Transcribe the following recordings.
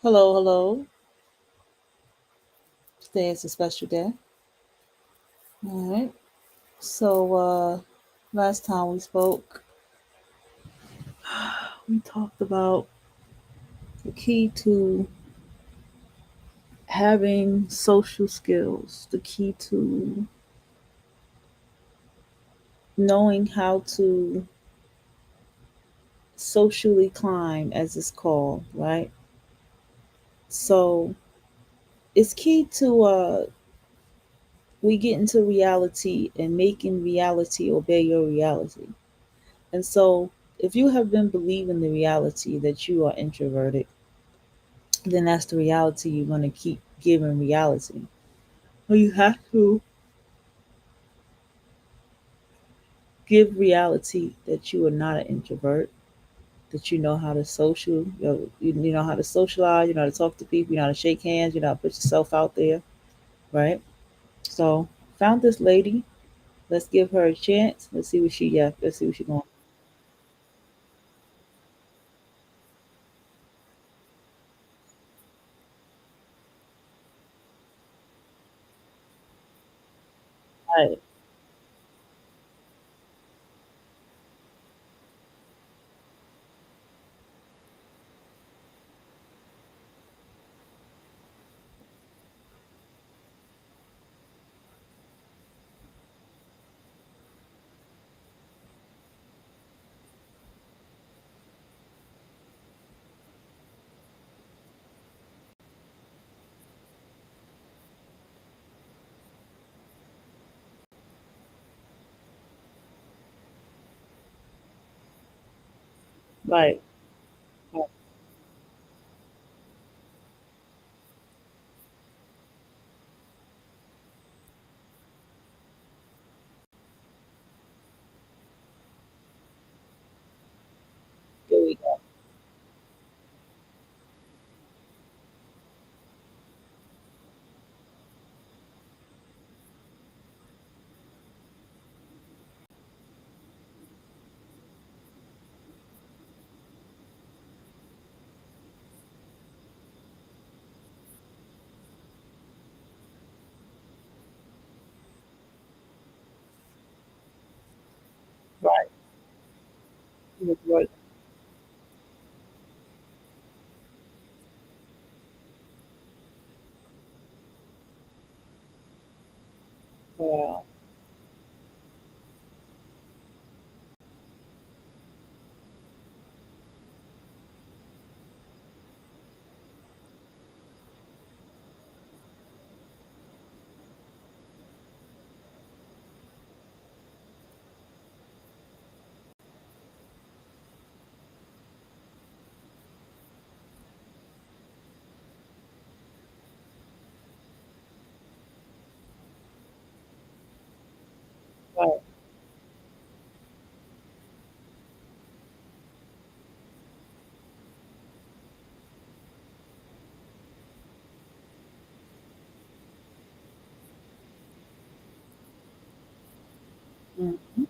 Hello, hello. Today is a special day. All right. Last time we spoke, we talked about the key to having social skills, the key to knowing how to socially climb, as it's called, right? So, it's key to we get into reality and making reality obey your reality. And so, if you have been believing the reality that you are introverted, then that's the reality you're going to keep giving reality. Well, you have to give reality that you are not an introvert, that you know how to you know how to socialize, you know how to talk to people, you know how to shake hands, you know how to put yourself out there, right? So, found this lady. Let's give her a chance. Let's see what she yeah. Let's see what she's going. Right, right, right. There we go. Right. Right. Wow. Right. Mm-hmm.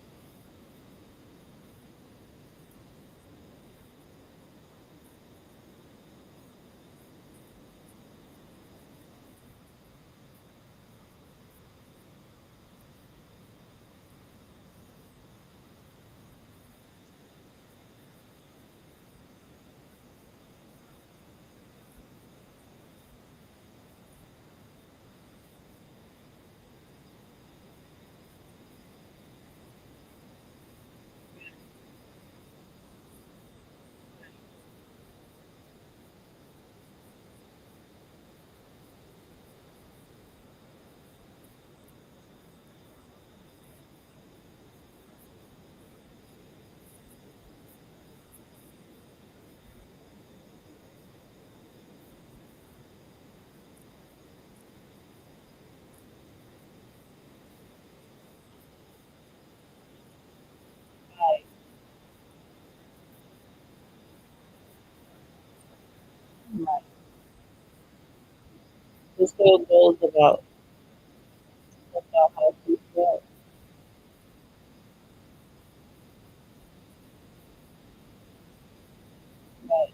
Right. Right. It still goes about how to feel. Right.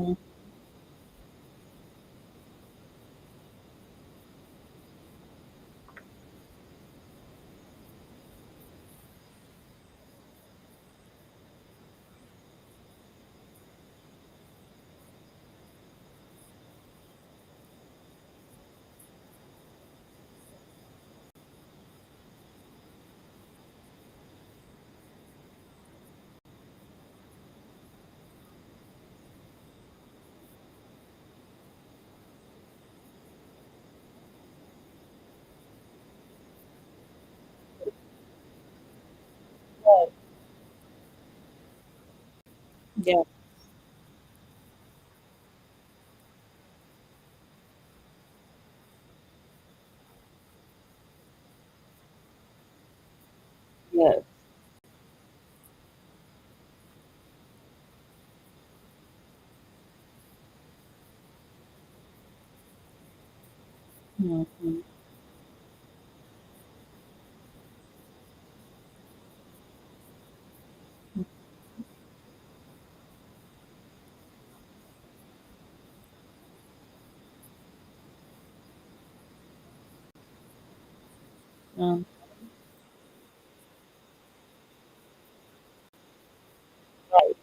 Mhm. Right. Yeah. Yes. Mhm. Mm. Right.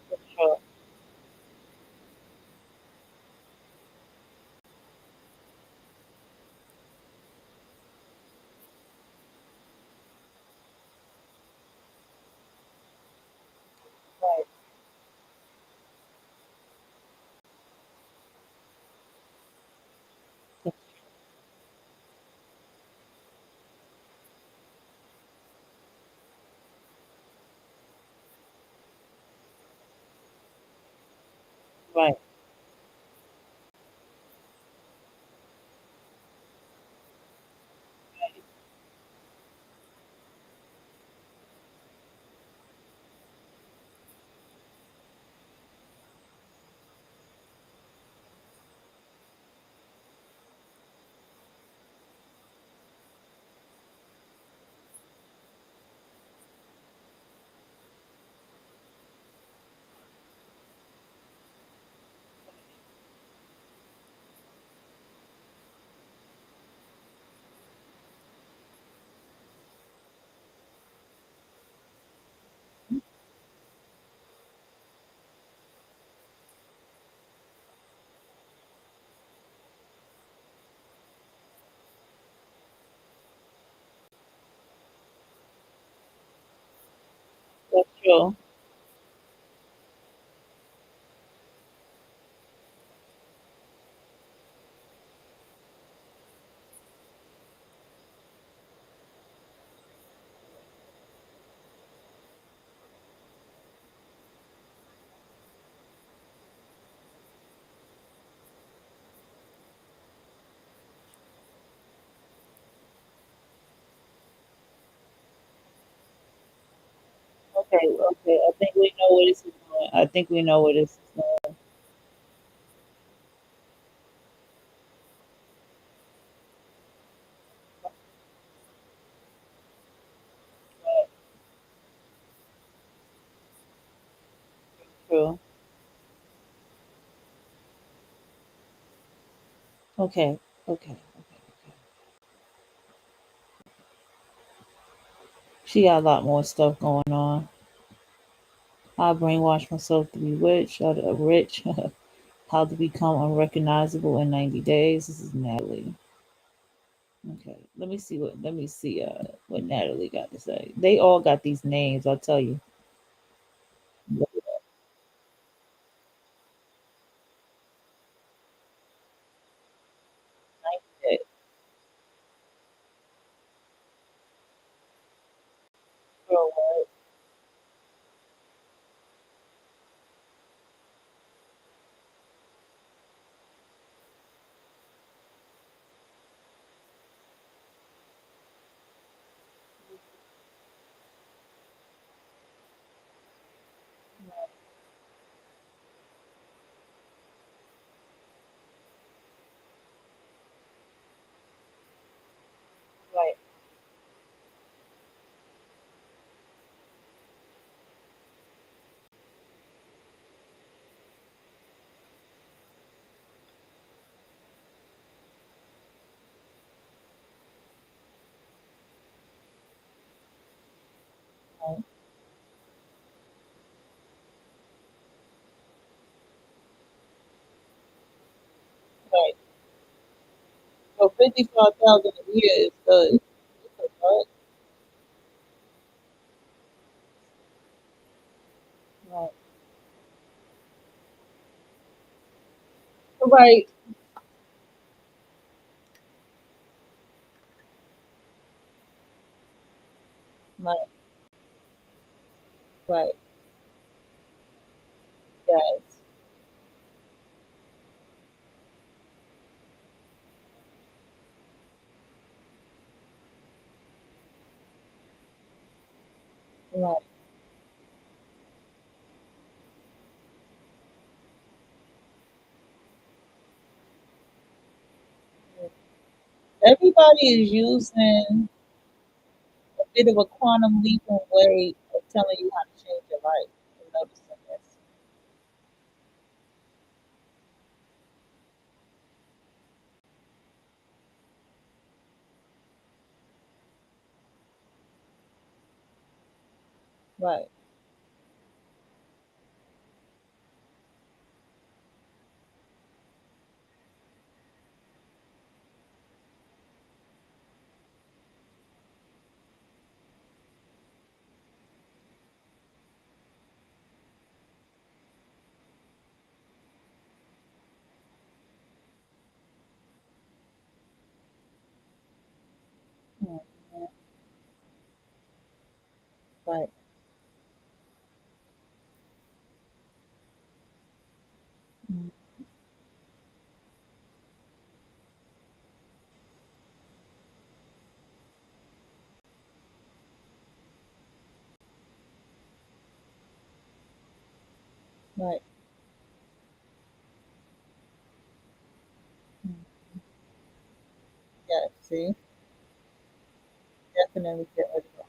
For sure. Right. That's right. That's true. Okay. Okay. I think we know where this is going. I think we know where this is going. True. Okay. Okay. Okay. Okay. She got a lot more stuff going on. I brainwashed myself to be rich. How to become unrecognizable in 90 days. This is Natalie. Okay. Let me see what Natalie got to say. They all got these names, I'll tell you. Okay. Girl, what? Right. 55,000 a year is good. It's a lot. Right. Right. Right. Right. Yes. Right. Everybody is using a bit of a quantum leaping way of telling you how to change your life. I'm noticing this. Right. Mhm. Right. Mhm. Right. Mhm. Yeah. See, definitely get rid of it.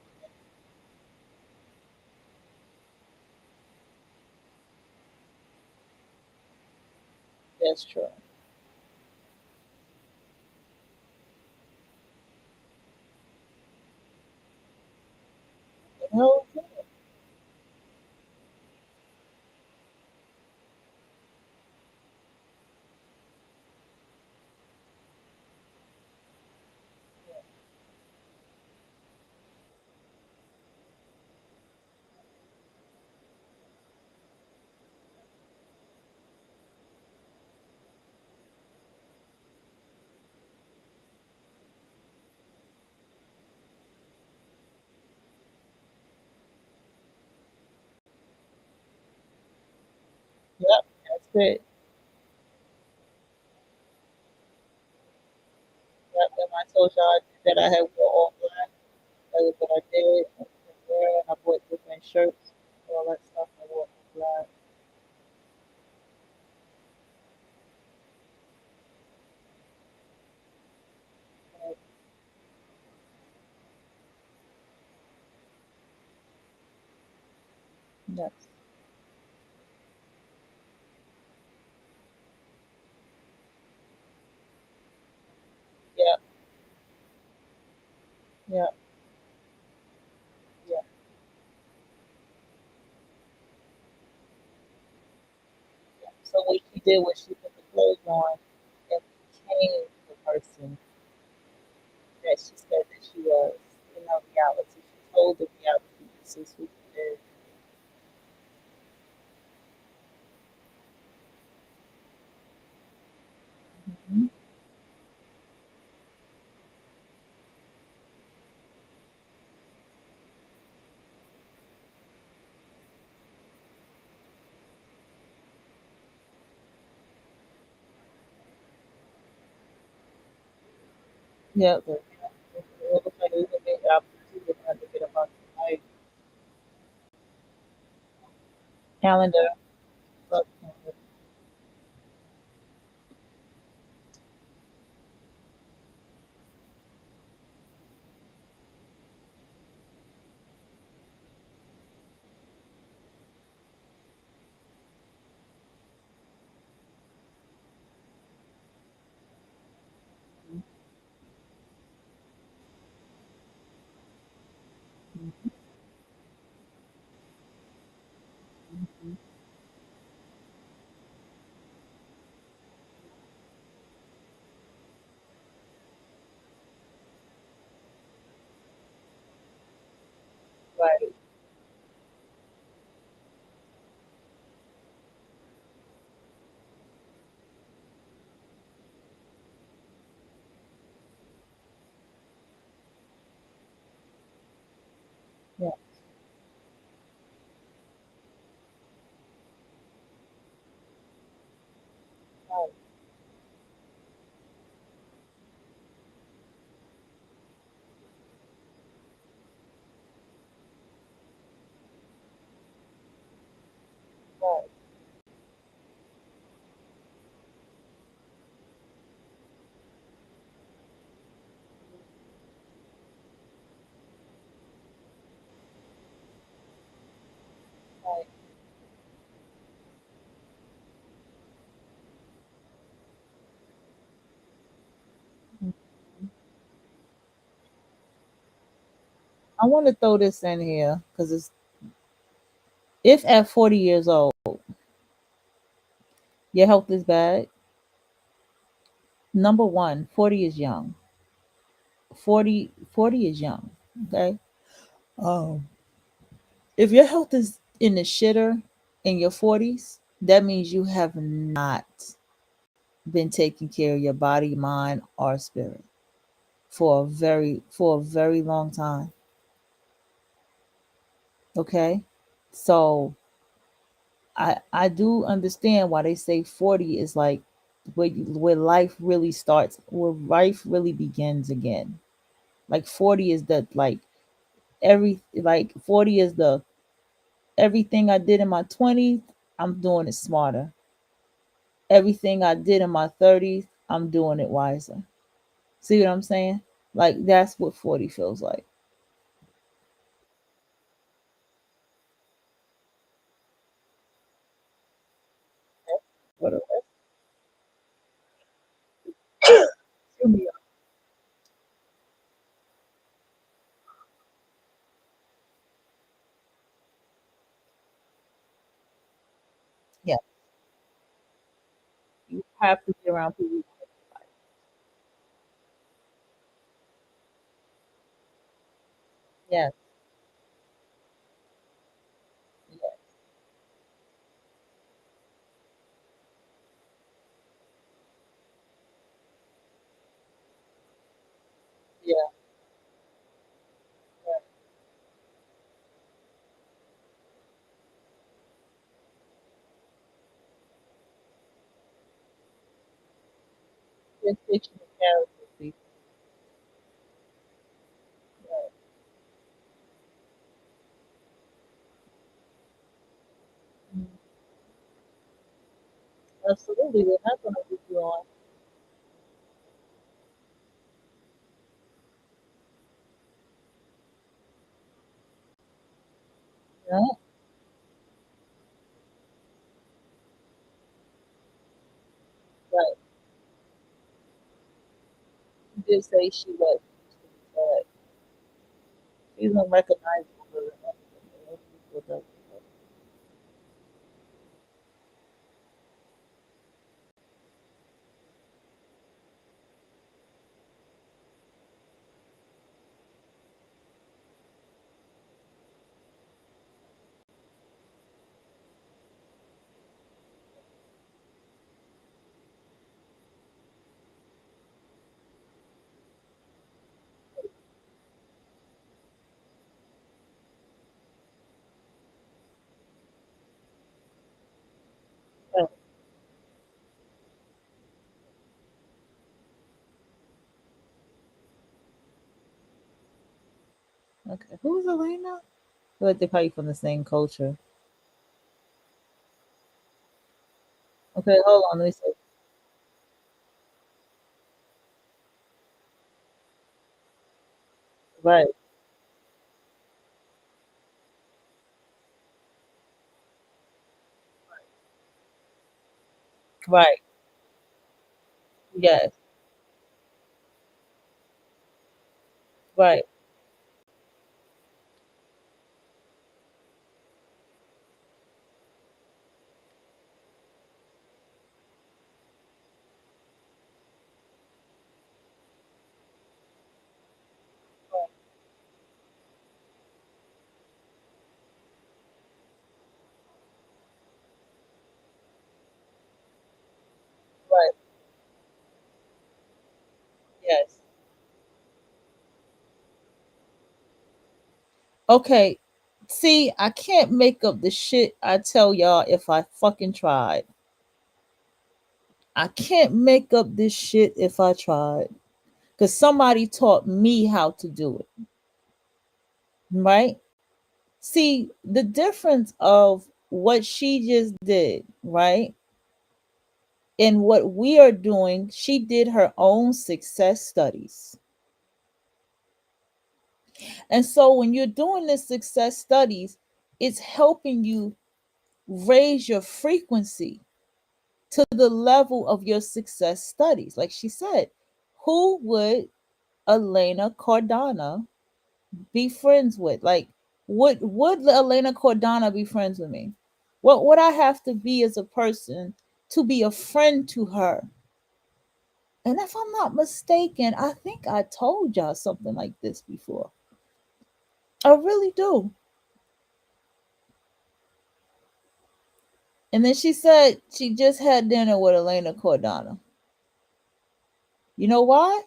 That's true. The whole thing. Yep. That's it. Yep. And I told y'all that I had wore all black. That was what I did. I was wearing. I bought different shirts, all that stuff. I wore all black. Like, yes. Yeah. Yeah. Yeah. Yeah. So what she did was she put the clothes on and became the person that she said that she was in her reality. She told the reality this is who she is. Mm-hmm. Yeah, but it looks like it was a big opportunity to kind of get about my calendar. But, Right, right, right. Mhm. I want to throw this in here because it's if at 40 years old your health is bad, number one, 40 is young. 40 is young. Okay. Oh. If your health is in the shitter in your 40s, that means you have not been taking care of your body, mind, or spirit for a very long time. Okay? So I do understand why they say 40 is like where life really starts, where life really begins again. Like 40 is the like 40 is the everything I did in my 20s, I'm doing it smarter. Everything I did in my 30s, I'm doing it wiser. See what I'm saying? Like that's what 40 feels like. What a- Yeah, you have to be around people. Yes, yes, yeah, yeah. Just fictional characters, people. Right. Mhm. Absolutely, they're not going to put you on. Yeah, right. You did say she was, but she's unrecognizable. People don't- Oh, okay. Who's Elena? I feel like they're probably from the same culture. Okay, hold on. Let me see. Right, right. Yes, right, right. Yes. Okay. See, I can't make up the shit I tell y'all if I fucking tried. I can't make up this shit if I tried. Because somebody taught me how to do it. Right? See, the difference of what she just did, right? And what we are doing, she did her own success studies. And so when you're doing the success studies, it's helping you raise your frequency to the level of your success studies. Like she said, who would Elena Cardano be friends with? Like, would Elena Cardano be friends with me? What would I have to be as a person to be a friend to her? And if I'm not mistaken, I think I told y'all something like this before. I really do. And then she said she just had dinner with Elena Cardano. You know why?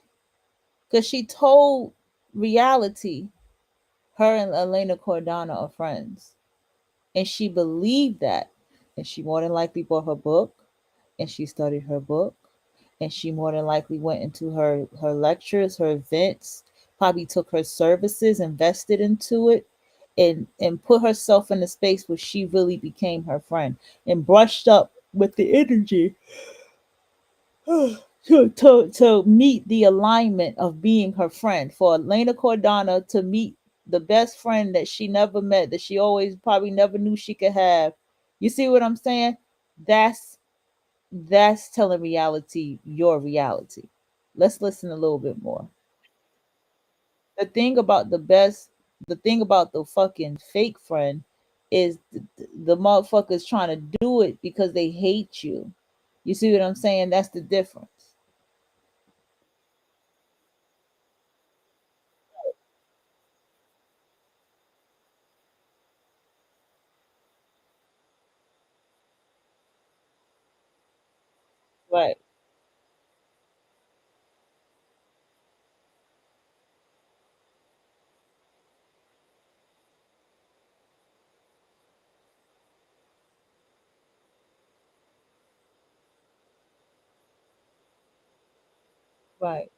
Because she told reality her and Elena Cardano are friends. And she believed that. And she more than likely bought her book and she studied her book. And she more than likely went into her lectures, her events, probably took her services, invested into it, and put herself in a space where she really became her friend and brushed up with the energy to meet the alignment of being her friend. For Elena Cardano to meet the best friend that she never met, that she always probably never knew she could have. You see what I'm saying? That's that's telling reality your reality. Let's listen a little bit more. The thing about the thing about the fucking fake friend is the motherfuckers trying to do it because they hate you. You see what I'm saying? That's the difference. Right. Right.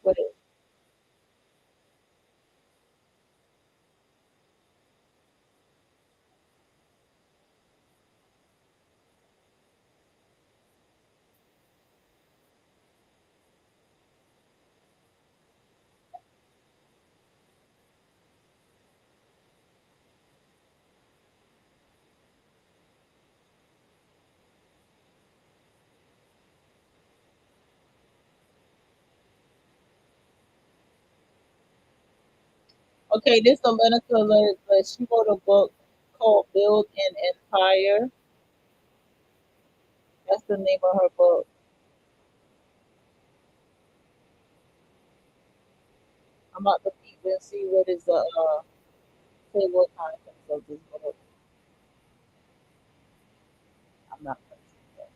But okay, this Elena Colette, but she wrote a book called Build an Empire. That's the name of her book. I'm about to peep and see what is the say what content of this book. I'm not gonna see that.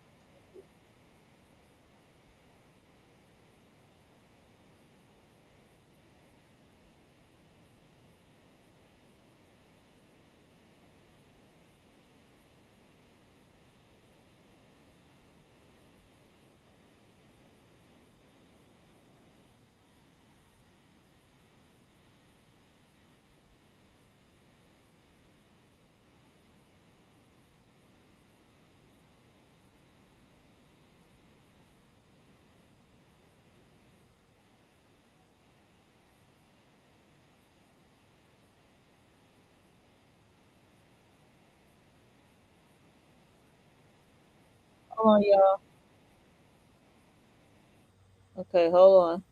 Hold on, y'all. Okay, hold on.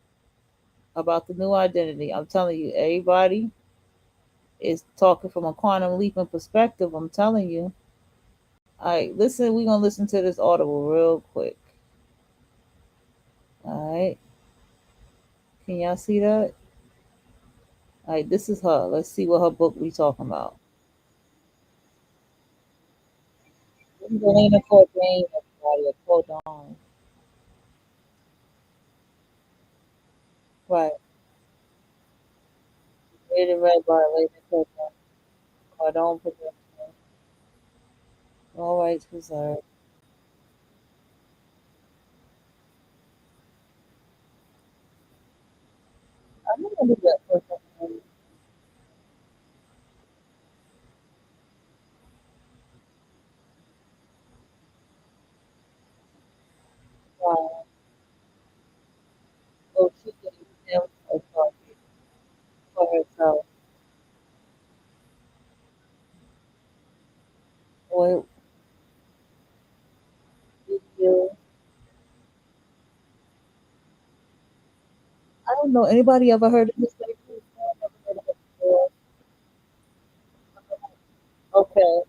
About the new identity. I'm telling you, everybody is talking from a quantum leaping perspective. I'm telling you. All right, listen. We're gonna listen to this audible real quick. All right, can y'all see that? All right, this is her. Let's see what her book we talking about. Angelina Cordain, everybody. Hold on. Right. Rated read by Elena Cordain. Cardone Production. All rights reserved. I'm gonna do that for a second. Wow. So she can him for herself. Well, you, I don't know. Anybody ever heard of this lady before? Never heard of her before. Okay.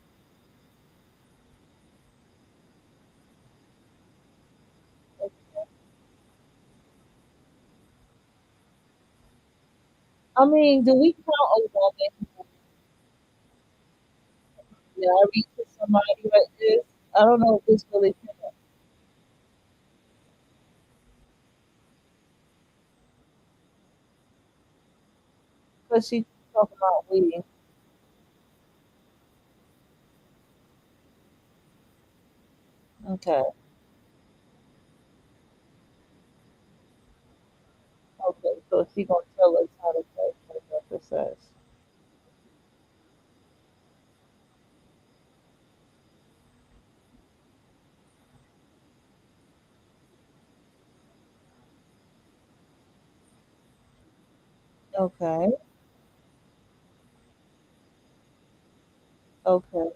I mean, do we count a woman married to somebody like this? I don't know if this really counts, because she talking about we. Okay. Okay. So she gonna tell us how to play for says. Okay. Okay.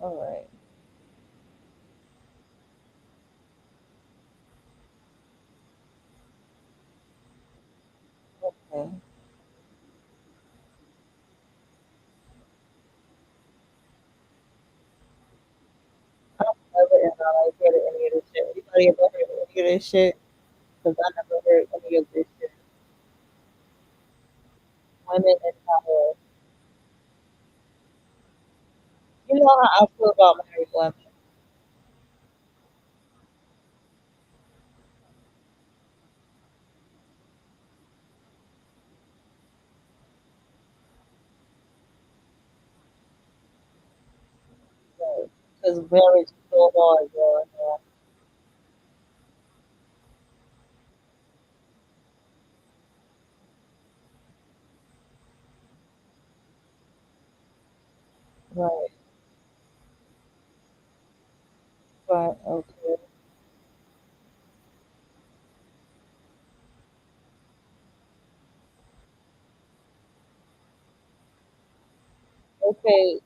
All right. Okay. I've never in my life heard of any of this shit. Anybody ever heard of any of this shit? Because I never heard any of this shit. Women in power. You know how I feel about married women. Because marriage is so hard, bro. Right. Right. Okay. Okay.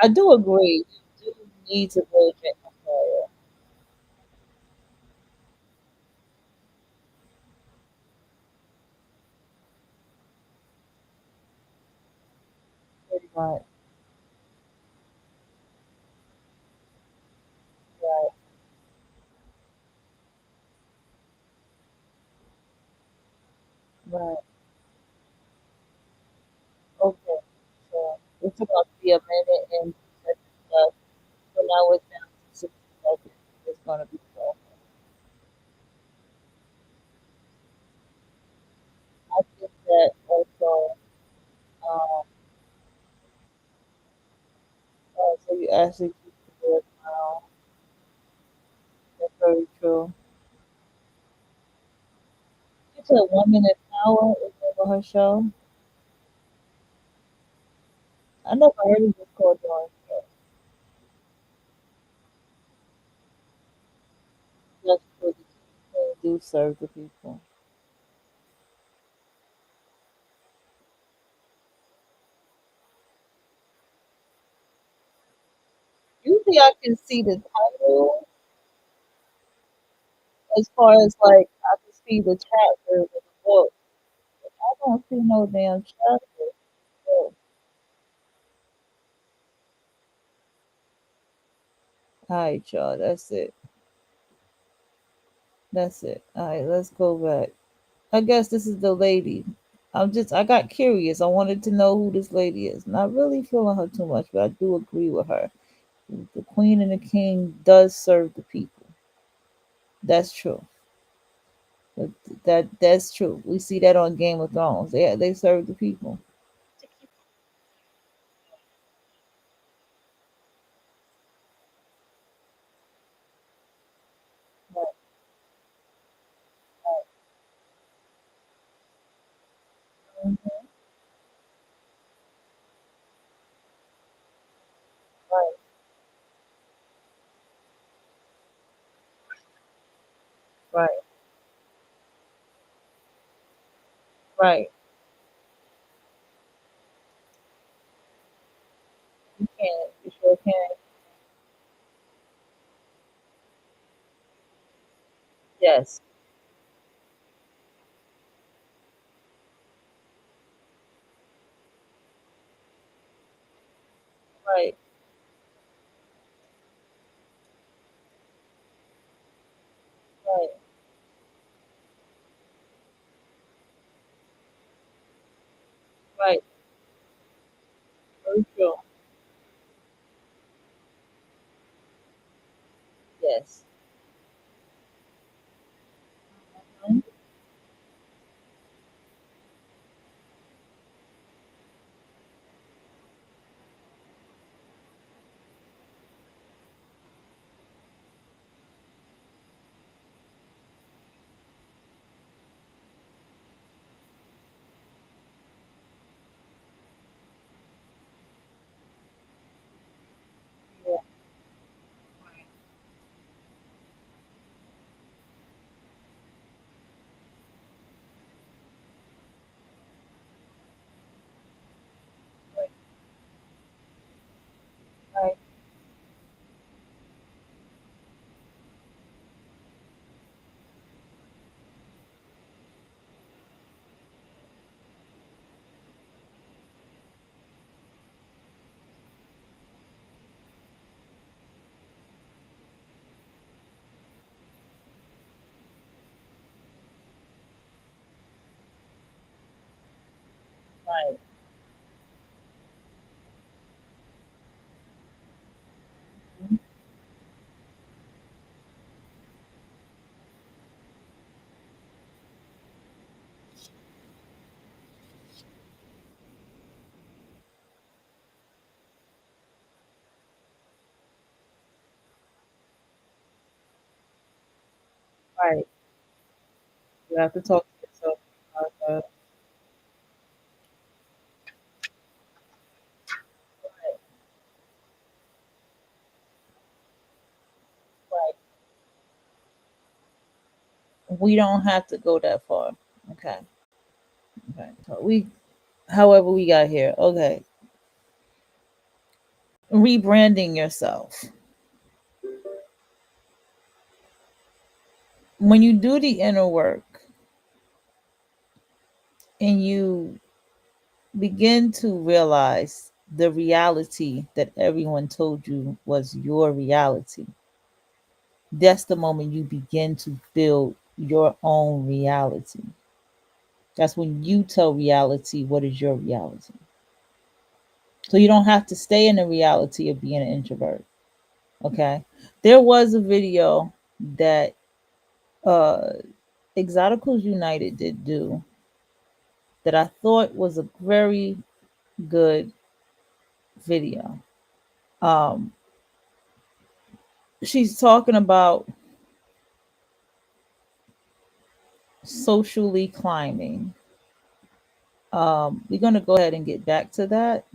I do agree. You do need to build your empire. Pretty much. Right. Right. Okay. So it's about to be a minute and stuff. So now it's down to 60 seconds. It's gonna be so. I think that also. Um, so you actually keep the word now. That's very true. She said Woman in Power is over her show. I never heard of this called doing just for the people who do serve the people. usually I can see the title as far as like I can see the chapter of the book. I don't see no damn chapter. So, all right, y'all. That's it. That's it. All right, let's go back. I guess this is the lady. I got curious. I wanted to know who this lady is. Not really feeling her too much, but I do agree with her. The queen and the king does serve the people. That's true. But that's true. We see that on Game of Thrones. They serve the people. Right, mhm, right, right, right. You can. You sure can. Yes. Right, right, right. Very true. Yes. Mhm. Yeah. Right, right, right. Mhm. Right. You have to talk to yourself about that. Right, right. We don't have to go that far. Okay. Okay. So however we got here. Okay. Rebranding yourself. When you do the inner work and you begin to realize the reality that everyone told you was your reality, that's the moment you begin to build your own reality. That's when you tell reality what is your reality. So you don't have to stay in the reality of being an introvert. Okay. There was a video that uh Exoticals United did do that I thought was a very good video. Um, she's talking about socially climbing. We're going to go ahead and get back to that.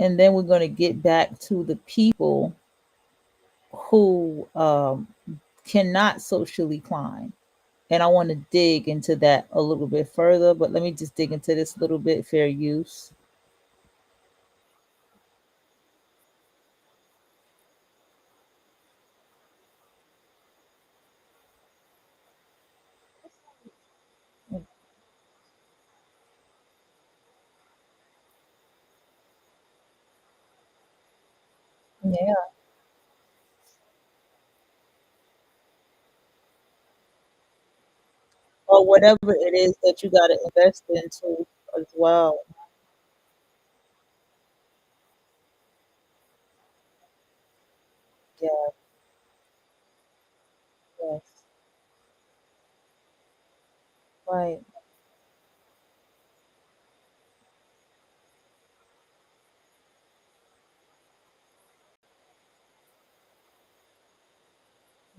And then we're going to get back to the people who cannot socially climb. And I want to dig into that a little bit further, but let me just dig into this a little bit fair use. Yeah. Or whatever it is that you got to invest into as well. Yeah. Yes. Right.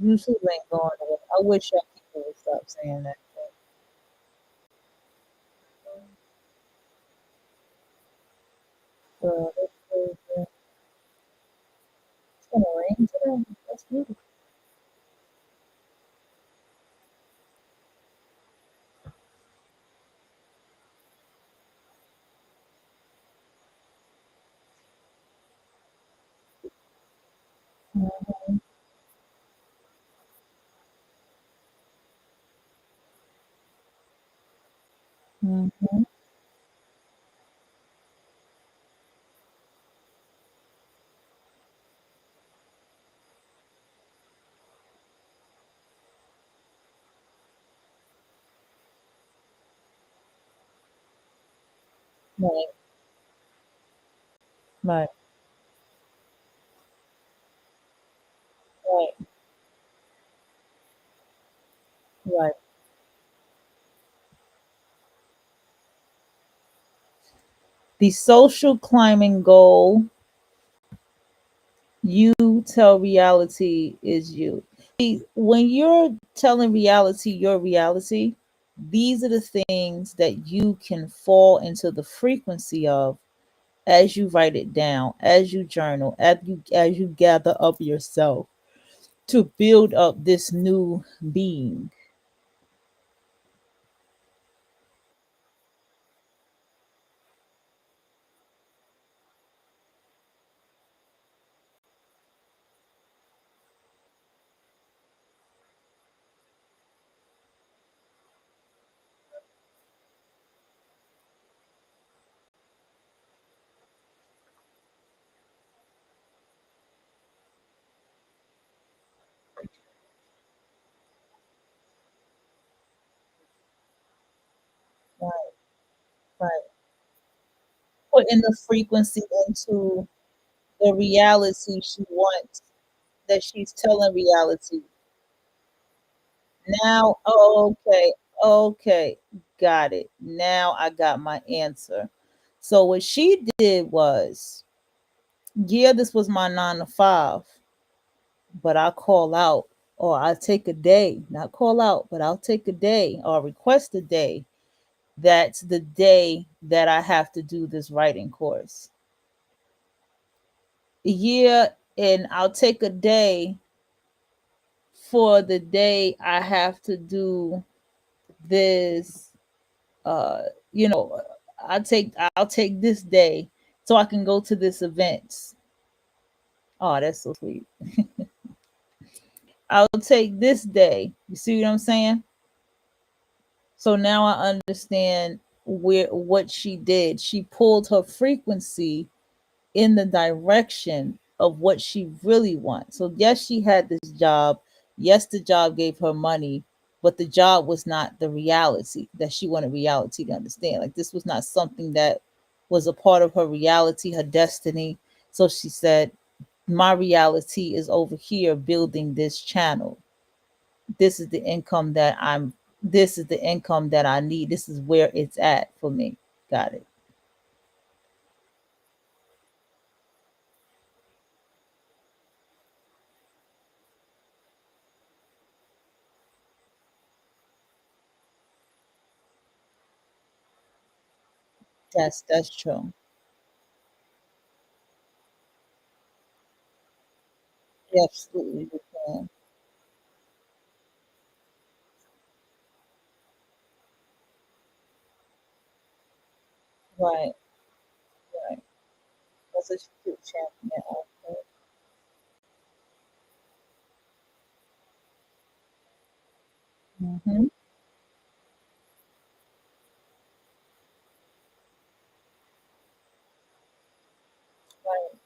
YouTube ain't going away. I wish y'all people would stop saying that. That's crazy. It's gonna rain today. That's beautiful. Mm-hmm. Right. Right. Right. Right. The social climbing goal, you tell reality is you. See, when you're telling reality your reality, these are the things that you can fall into the frequency of as you write it down, as you journal, as you gather up yourself to build up this new being. Right, right. Putting the frequency into the reality she wants, that she's telling reality. Now, oh, okay, okay, got it. Now I got my answer. So what she did was, yeah, this was my 9 to 5, but I call out, or I take a day, not call out, but I'll take a day or request a day. That's the day that I have to do this writing course. Yeah, and I'll take a day for the day I have to do this. uh I'll take this day so I can go to this event. Oh, that's so sweet. I'll take this day. You see what I'm saying? So now I understand where what she did. She pulled her frequency in the direction of what she really wants. So yes, she had this job. Yes, the job gave her money, but the job was not the reality that she wanted reality to understand. Like this was not something that was a part of her reality, her destiny. So she said, my reality is over here building this channel. This is the income that I'm this is the income that I need. This is where it's at for me. Got it. That's true. Absolutely you can. Right, right. That's a cute champion outfit. Mhm. Right,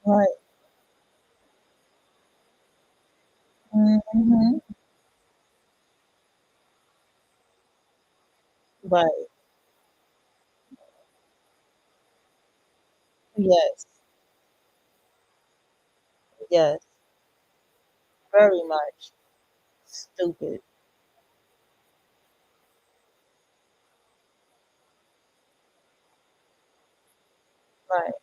Right. Mhm. Right. Yes. Yes. Very much. Stupid. Right.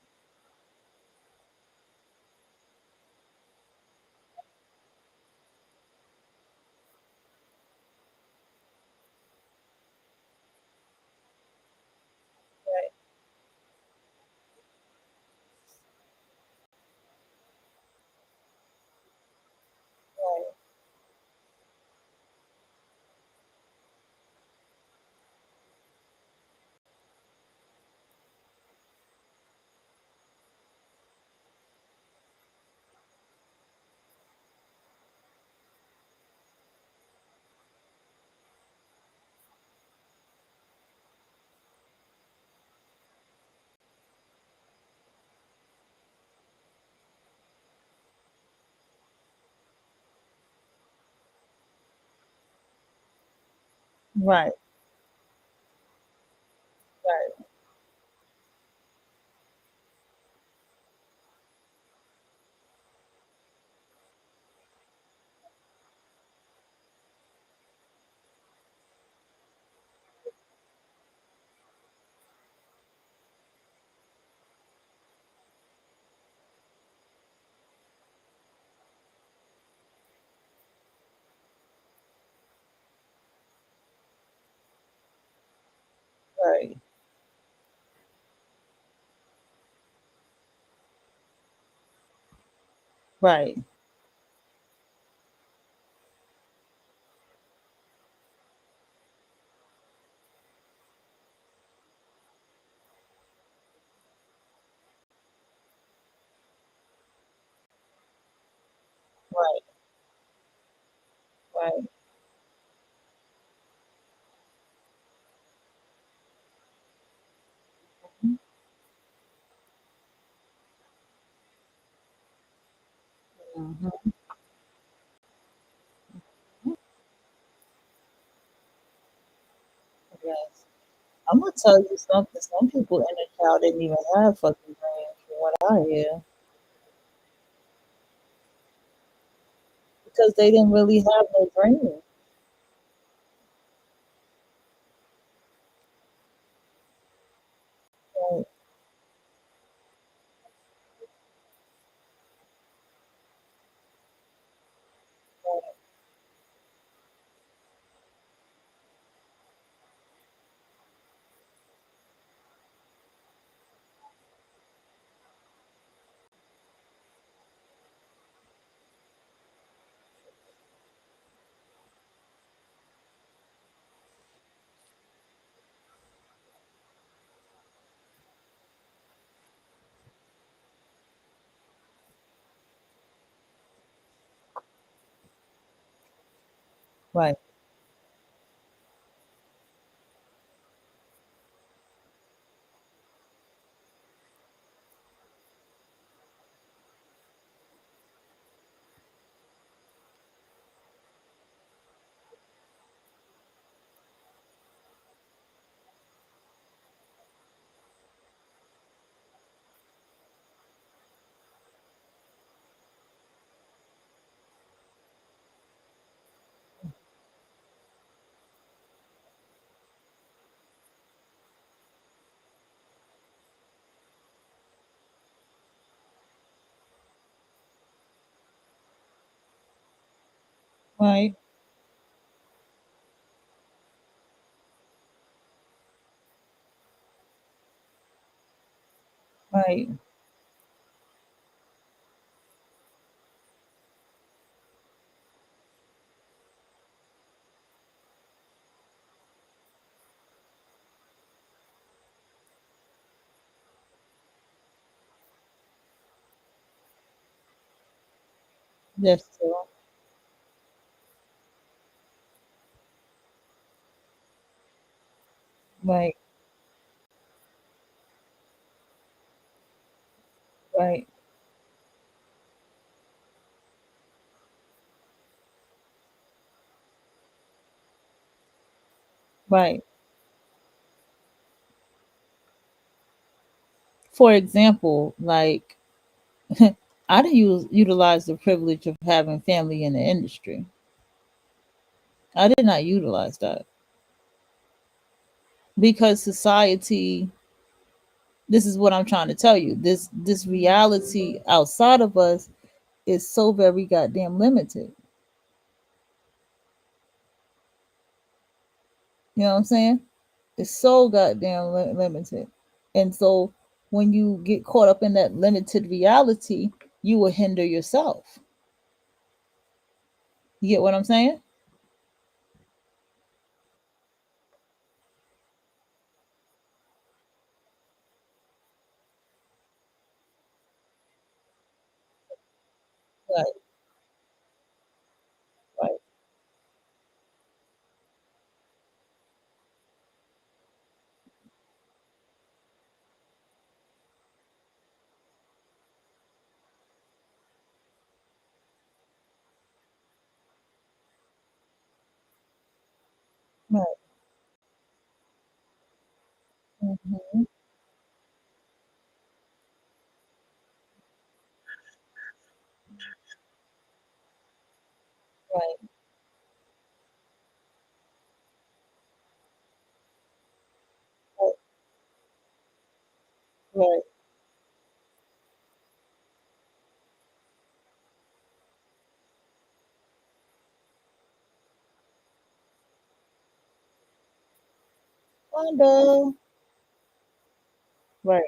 Right. Right. Right. Right. Right. Right. Right. Right. Mhm. Yes. I'm gonna tell you something. Some people in the child didn't even have fucking brains, from what I hear, because they didn't really have no brain. Right. Right. Right. Right. Right. That's true. Right. Right. Right. For example, like I didn't utilize the privilege of having family in the industry. I did not utilize that because society, this is what I'm trying to tell you. This reality outside of us is so very goddamn limited. You know what I'm saying? It's so goddamn limited. And so when you get caught up in that limited reality, you will hinder yourself. You get what I'm saying? Right, right, right. Hmm. Right, right, right. Wanda. Right.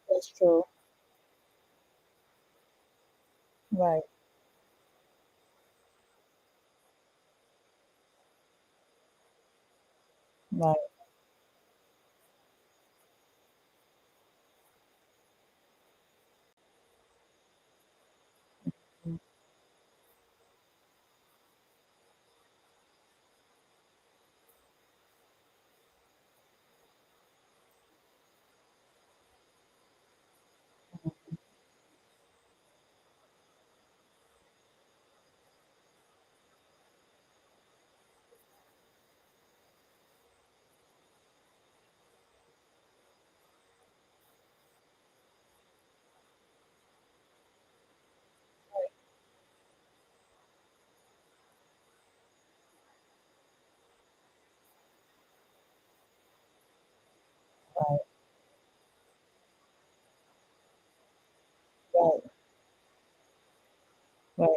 That's true. Right, right, right, right, right,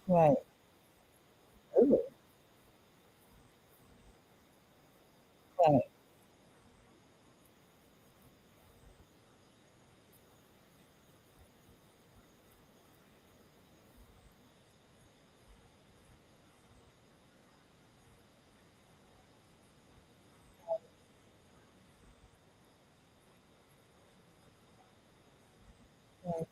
right. Ooh, right, right.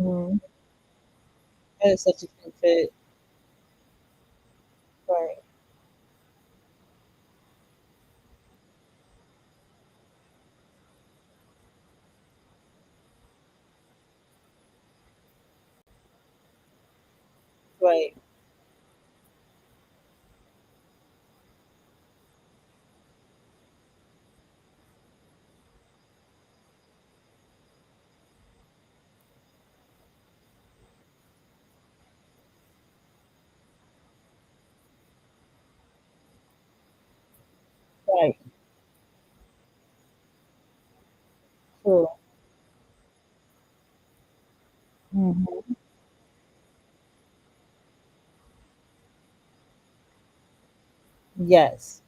Mm-hmm. That is such a good fit. Right, right, right. True. Mm-hmm. Yes.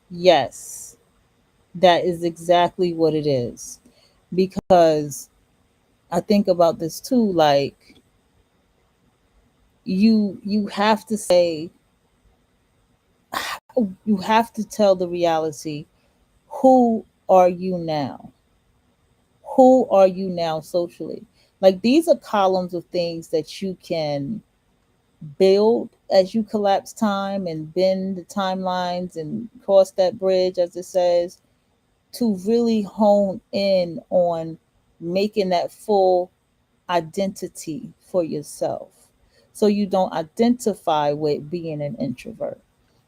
Yes. That is exactly what it is. Because I think about this too, like you have to say, you have to tell the reality, who are you now? Who are you now socially? Like these are columns of things that you can build as you collapse time and bend the timelines and cross that bridge, as it says, to really hone in on making that full identity for yourself. So you don't identify with being an introvert.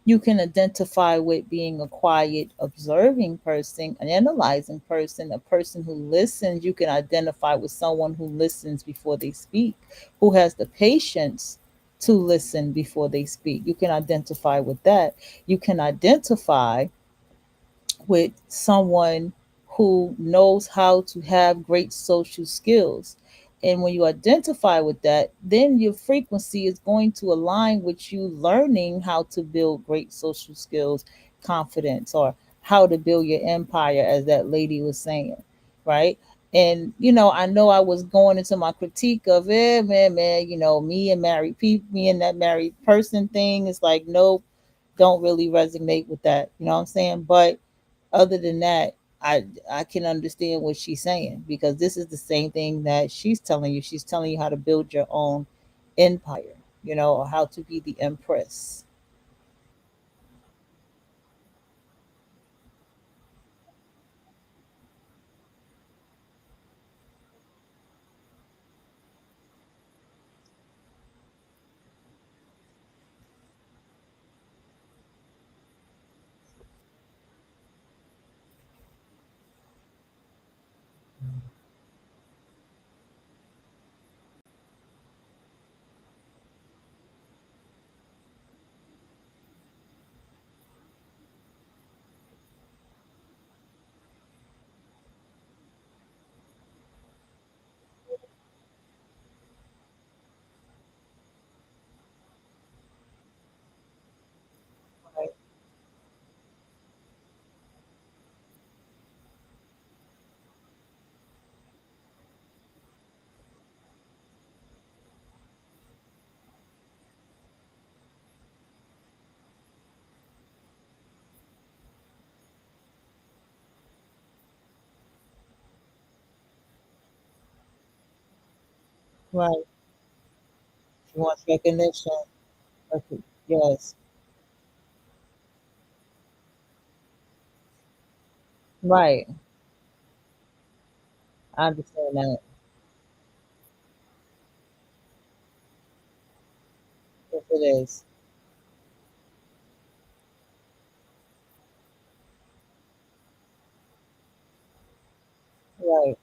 You can identify with being a quiet, observing person, an analyzing person, a person who listens. You can identify with someone who listens before they speak, who has the patience to listen before they speak. You can identify with that. You can identify with someone who knows how to have great social skills. And when you identify with that, then your frequency is going to align with you learning how to build great social skills, confidence, or how to build your empire, as that lady was saying, right? And I know I was going into my critique of it, man. Me and married people, me and that married person thing is like, nope, don't really resonate with that. You know what I'm saying? But other than that, I can understand what she's saying, because this is the same thing that she's telling you. She's telling you how to build your own empire, or how to be the empress. Right. Right. She wants recognition. Okay. Yes. Right. I understand that. Yes, it is. Right.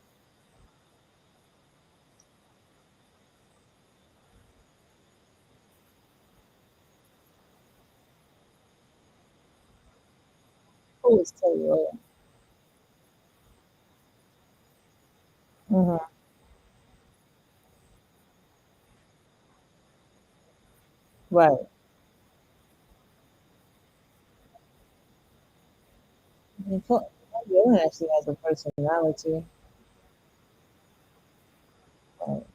Who is Taylor? Mm-hmm. Right. Taylor actually has a personality. Right.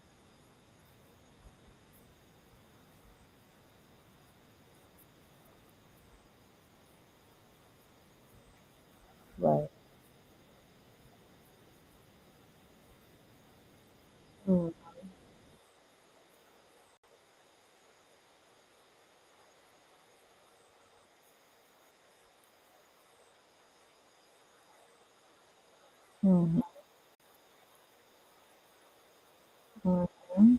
Right. Mm-hmm. Mm-hmm. Mm-hmm.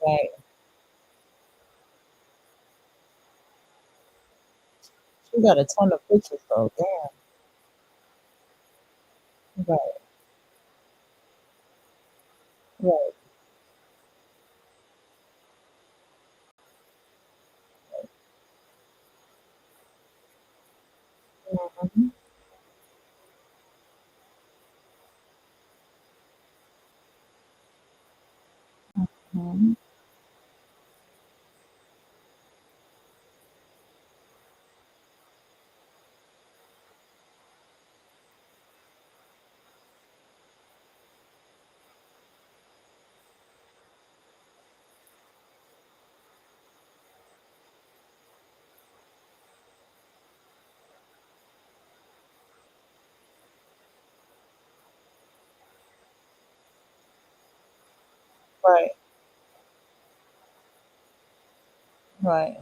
Right. She got a ton of pictures though. Damn. Right. Mhm. Right, right,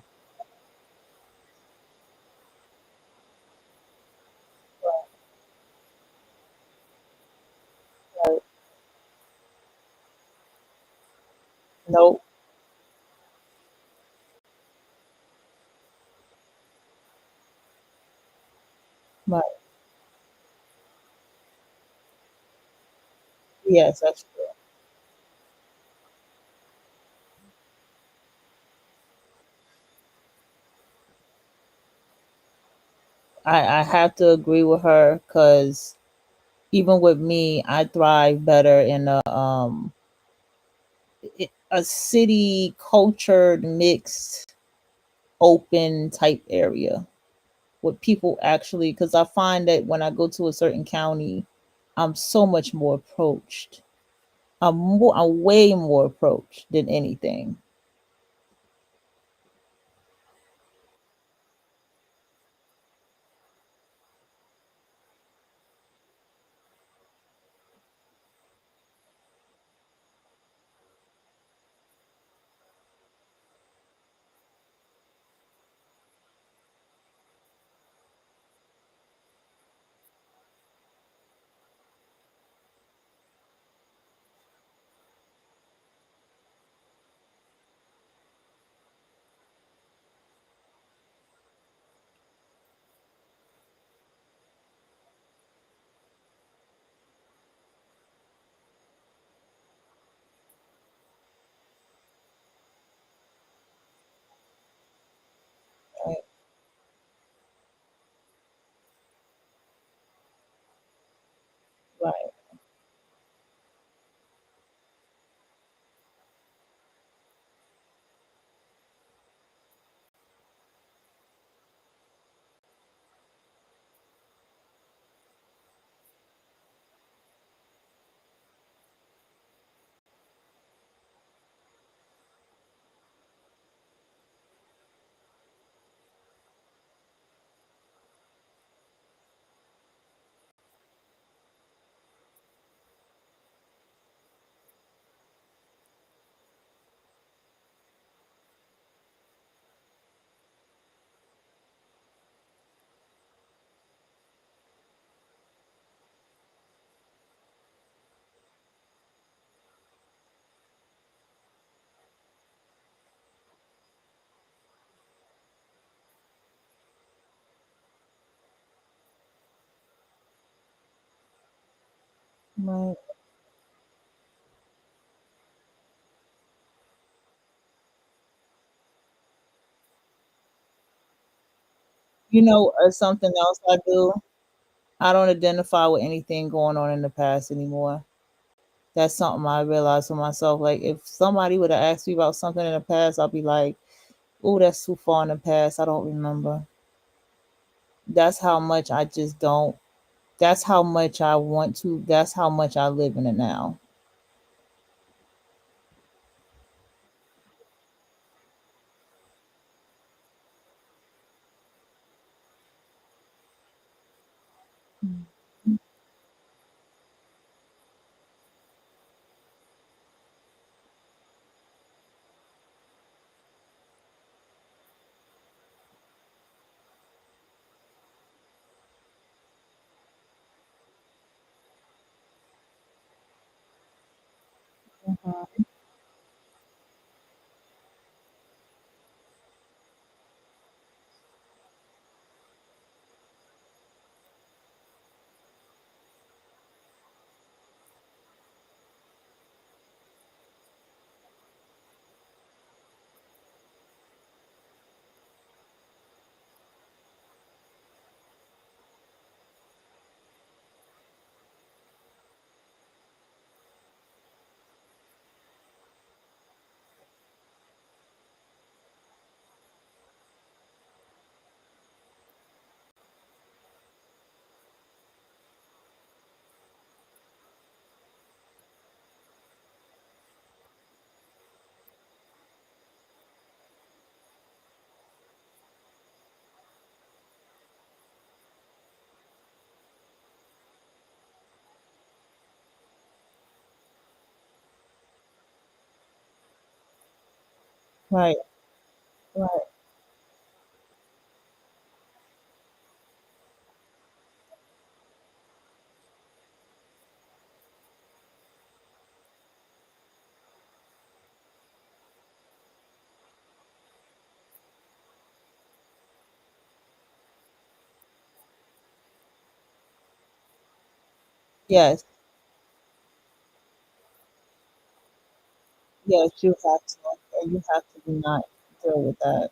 right. Right. Nope. Right. Yes, that's true. I have to agree with her because even with me, I thrive better in a city cultured, mixed, open type area with people actually. Because I find that when I go to a certain county, I'm so much more approached. I'm way more approached than anything. Right. Right. Right. Something else I do. I don't identify with anything going on in the past anymore. That's something I realized for myself. Like if somebody would have asked me about something in the past, I'll be like, "Oh, that's too far in the past. I don't remember." That's how much I just don't. That's how much I want to. That's how much I live in it now. Mhm. Right. Right. Yes. Yes, you have to, and you have to do not deal with that.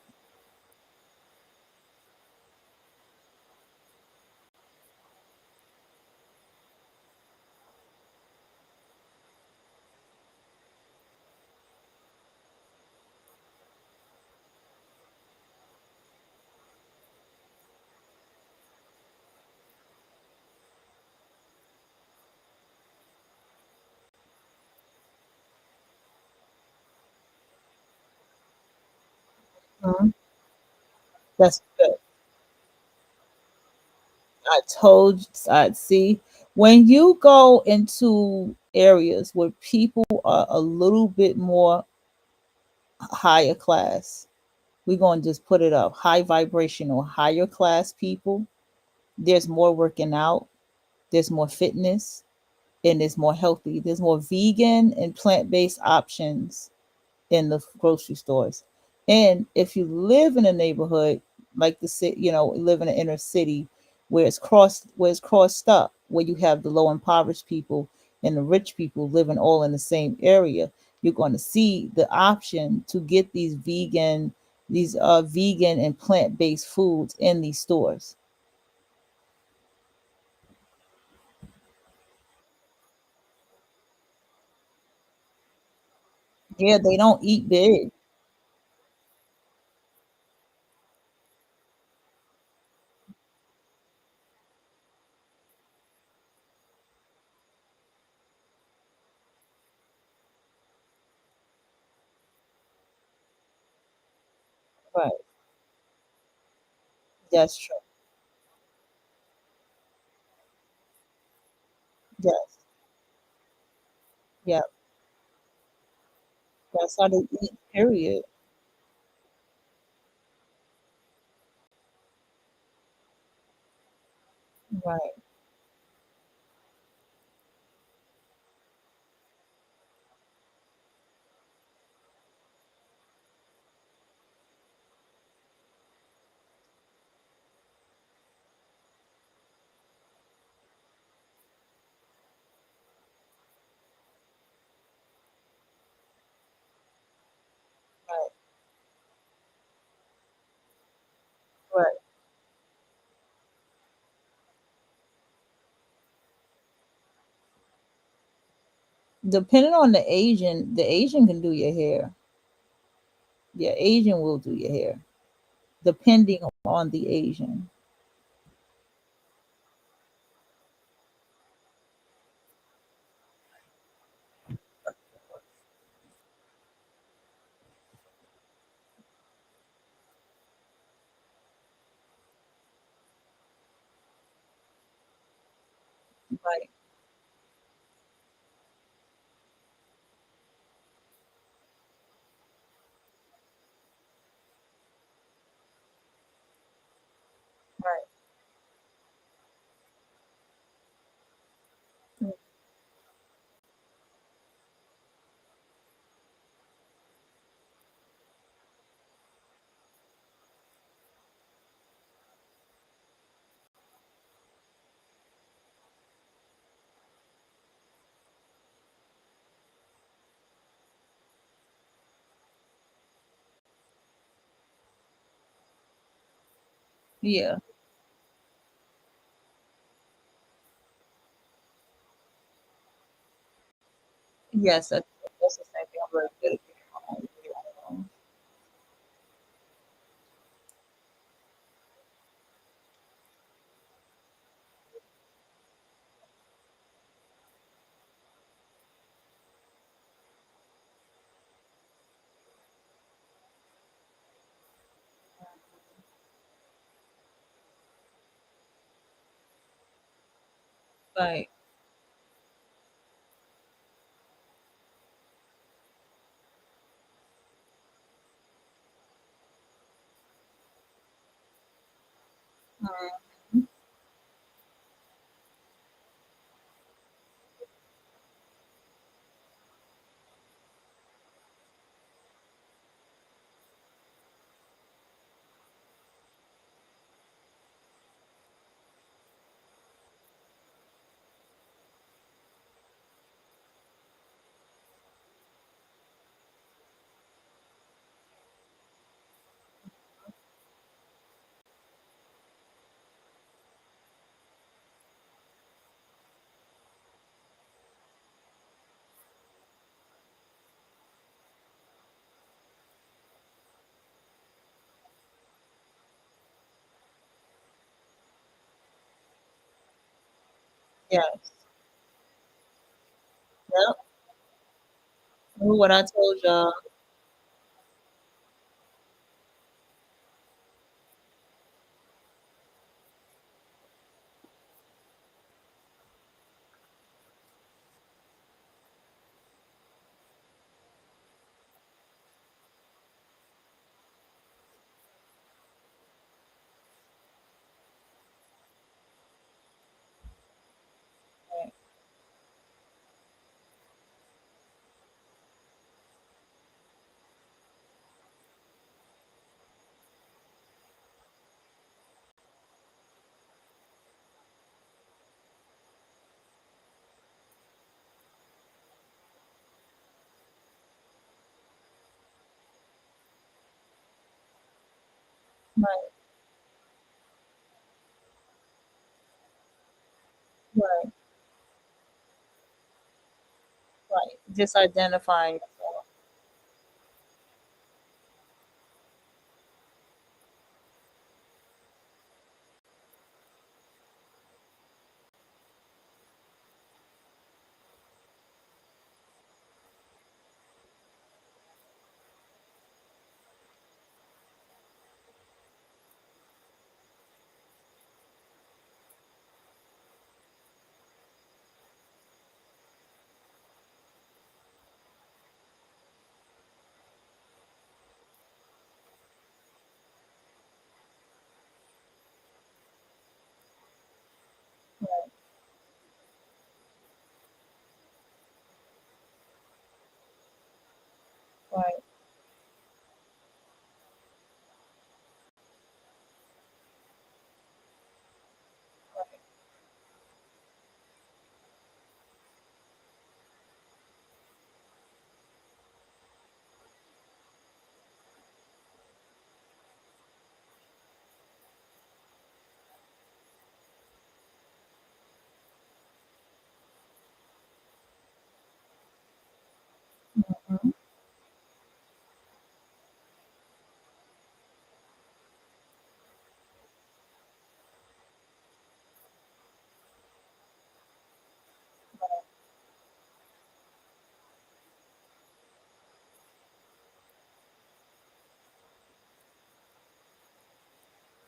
Mhm. That's good. I see. When you go into areas where people are a little bit more higher class, we're going to just put it up high vibrational, higher class people, there's more working out, there's more fitness, and it's more healthy. There's more vegan and plant based options in the grocery stores. And if you live in a neighborhood like the city, live in an inner city where it's crossed up, where you have the low impoverished people and the rich people living all in the same area, you're going to see the option to get these vegan and plant-based foods in these stores. Yeah, they don't eat big. Right. That's true. Yes. Yeah. That's how they eat, period. Right. Right. Right. Depending on the Asian can do your hair. Yeah, Asian will do your hair, depending on the Asian. Right. Right. Mm. Yeah. Yes, that's the same thing. I'm very good at getting my own hair. Right. Yes. Yep. Remember what I told y'all. Right. Right. Right. Right. Just identifying yourself. Right. Right. Right. Mhm.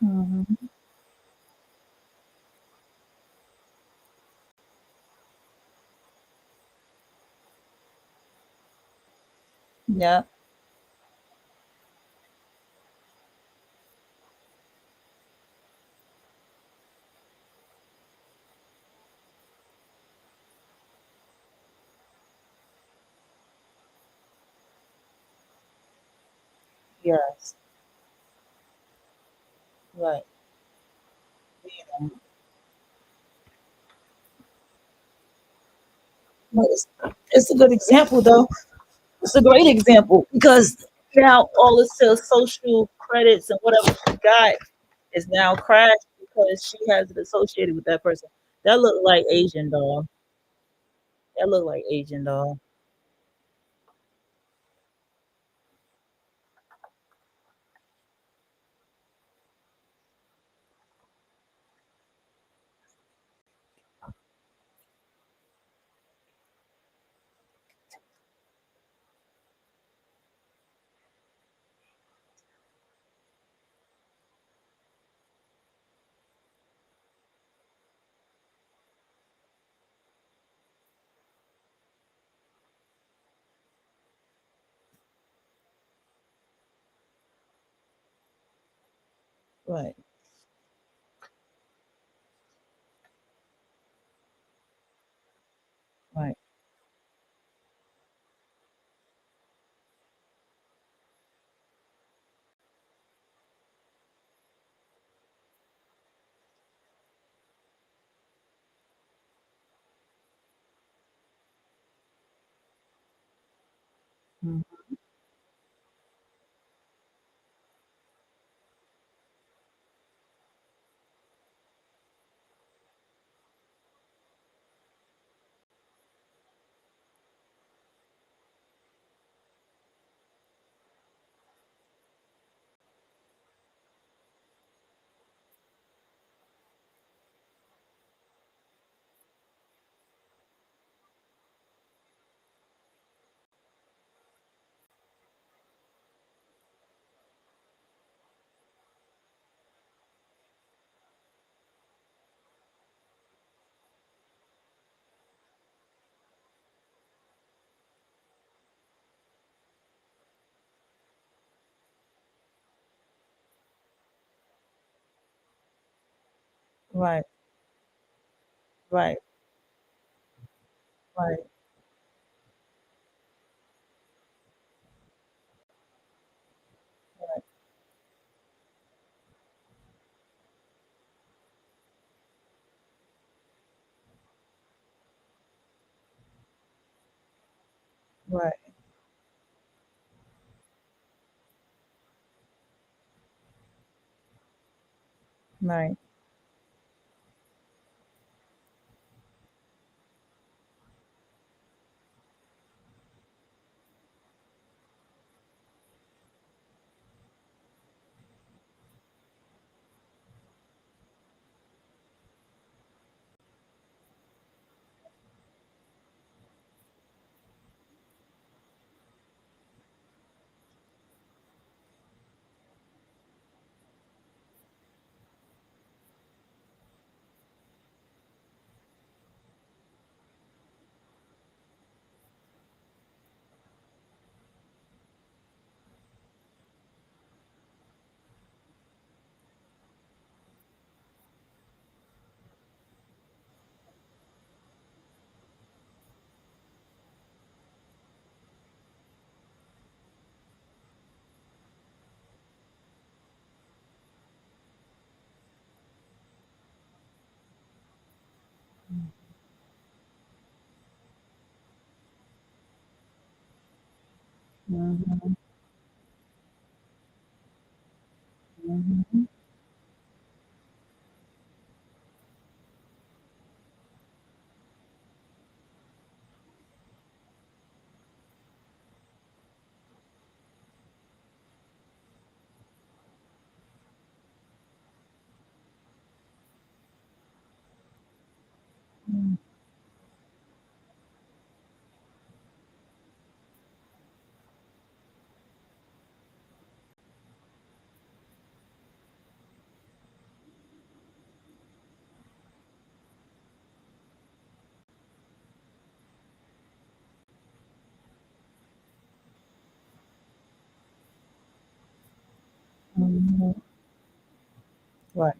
Mhm. Yeah. Yes. Right. Yeah. Well, it's a good example, though. It's a great example because now all the social credits and whatever she got is now crashed because she has it associated with that person. That looked like Asian doll. That looked like Asian doll. Right. Right. Mhm. Right. Right. Right. Right. Right. Right. Mhm. Mhm. Mhm. Right.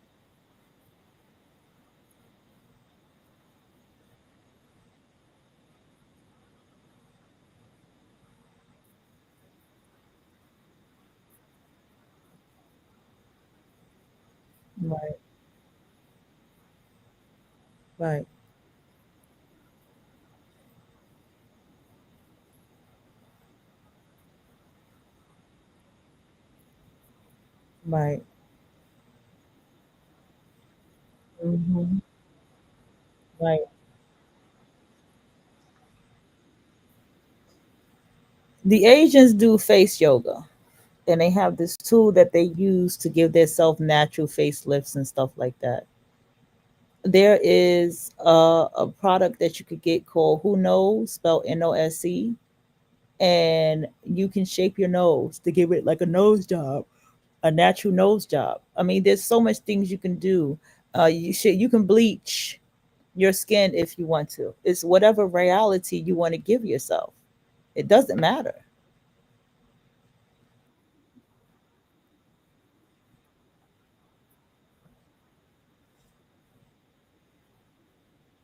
Right. Right. Right. Mhm. Right. The Asians do face yoga, and they have this tool that they use to give themselves natural facelifts and stuff like that. There is a product that you could get called Who Knows, spelled NOSE, and you can shape your nose to give it like a nose job, a natural nose job. I mean, there's so much things you can do. You can bleach your skin if you want to. It's whatever reality you want to give yourself. It doesn't matter.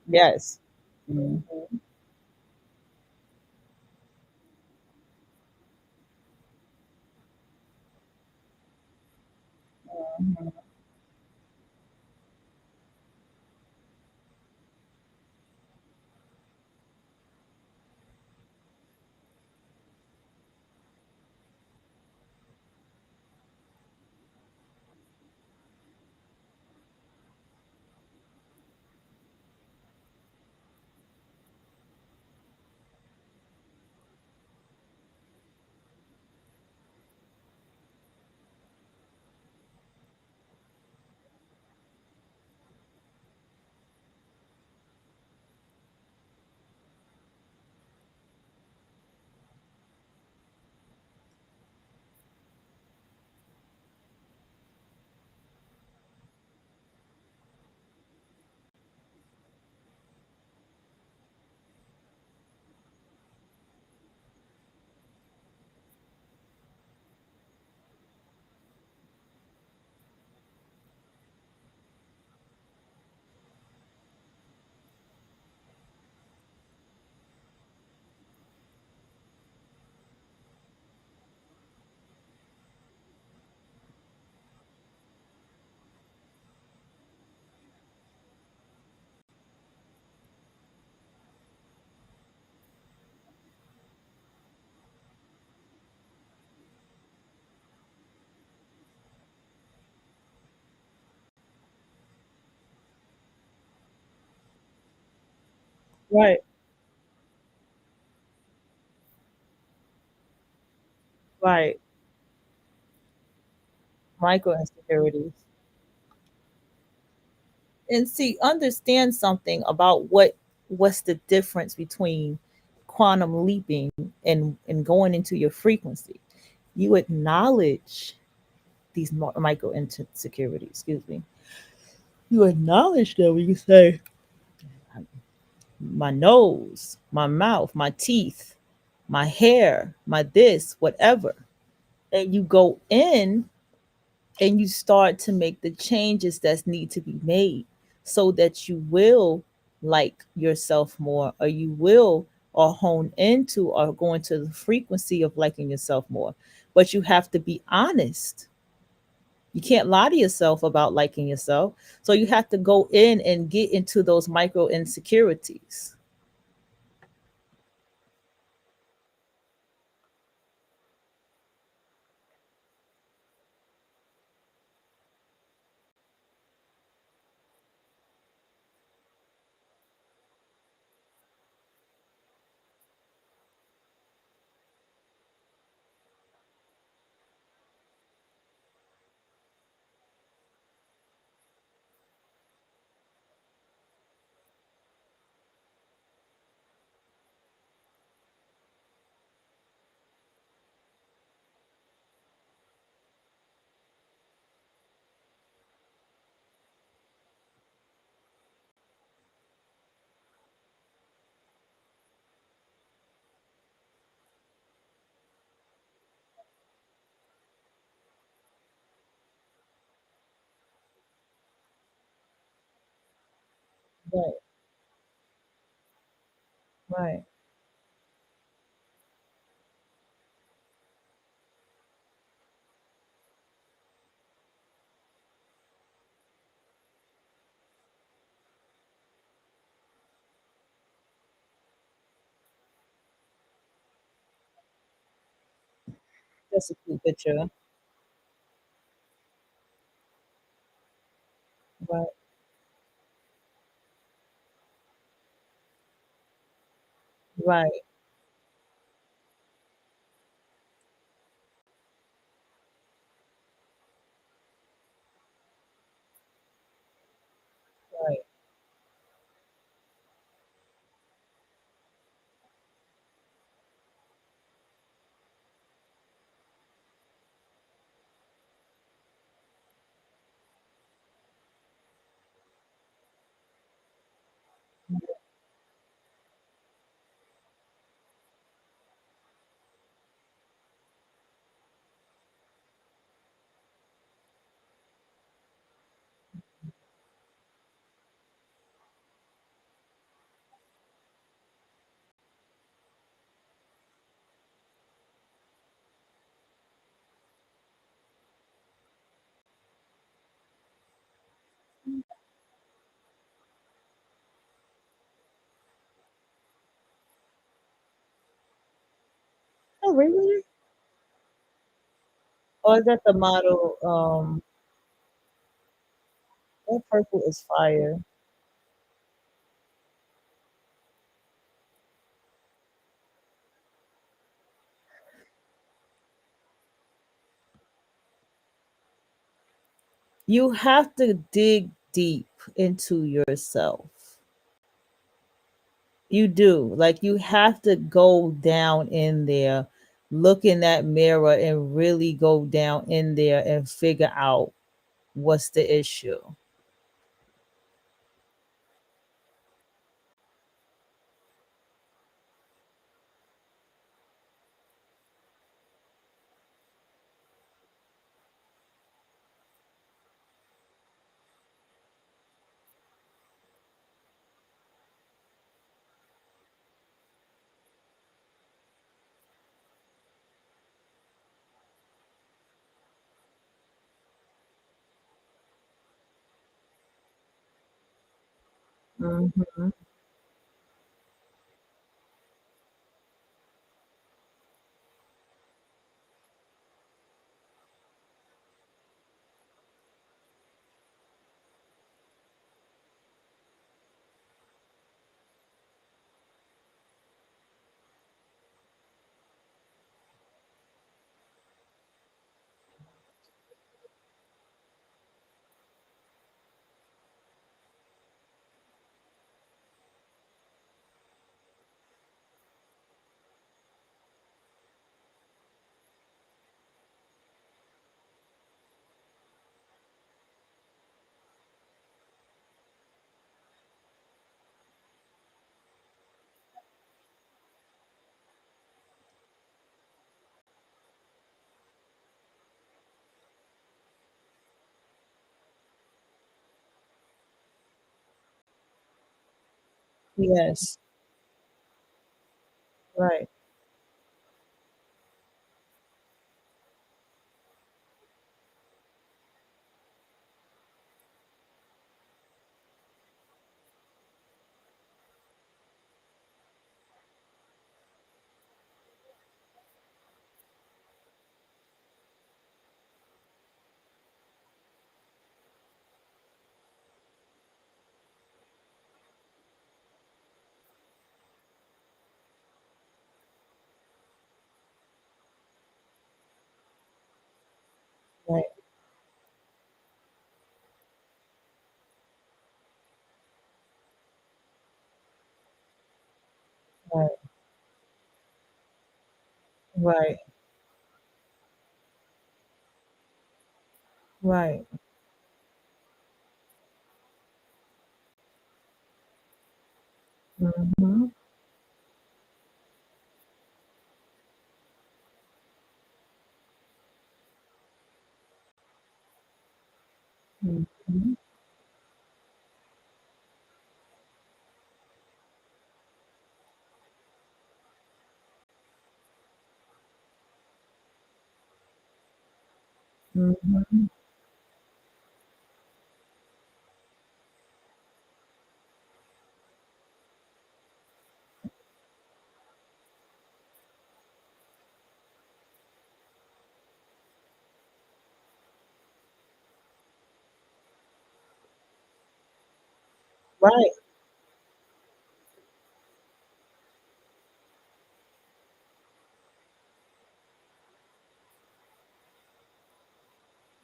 Yes. Mhm. Right. Right. Micro insecurities. And see, understand something about what's the difference between quantum leaping and going into your frequency. You acknowledge these micro insecurities. Excuse me. You acknowledge them when you say, my nose, my mouth, my teeth, my hair, my this, whatever. And you go in and you start to make the changes that need to be made so that you will like yourself more, or you will or hone into or go into the frequency of liking yourself more. But you have to be honest. You can't lie to yourself about liking yourself. So you have to go in and get into those micro insecurities. Right, right, that's a cool picture. Right, right, right. Oh, really? Or is that the model? That purple is fire. You have to dig deep into yourself. You do. Like you have to go down in there, look in that mirror and really go down in there and figure out what's the issue. Hmm. Yes. Right. Right. Right. Right. Right. Mm-hmm. Mm-hmm. Mm-hmm. Right.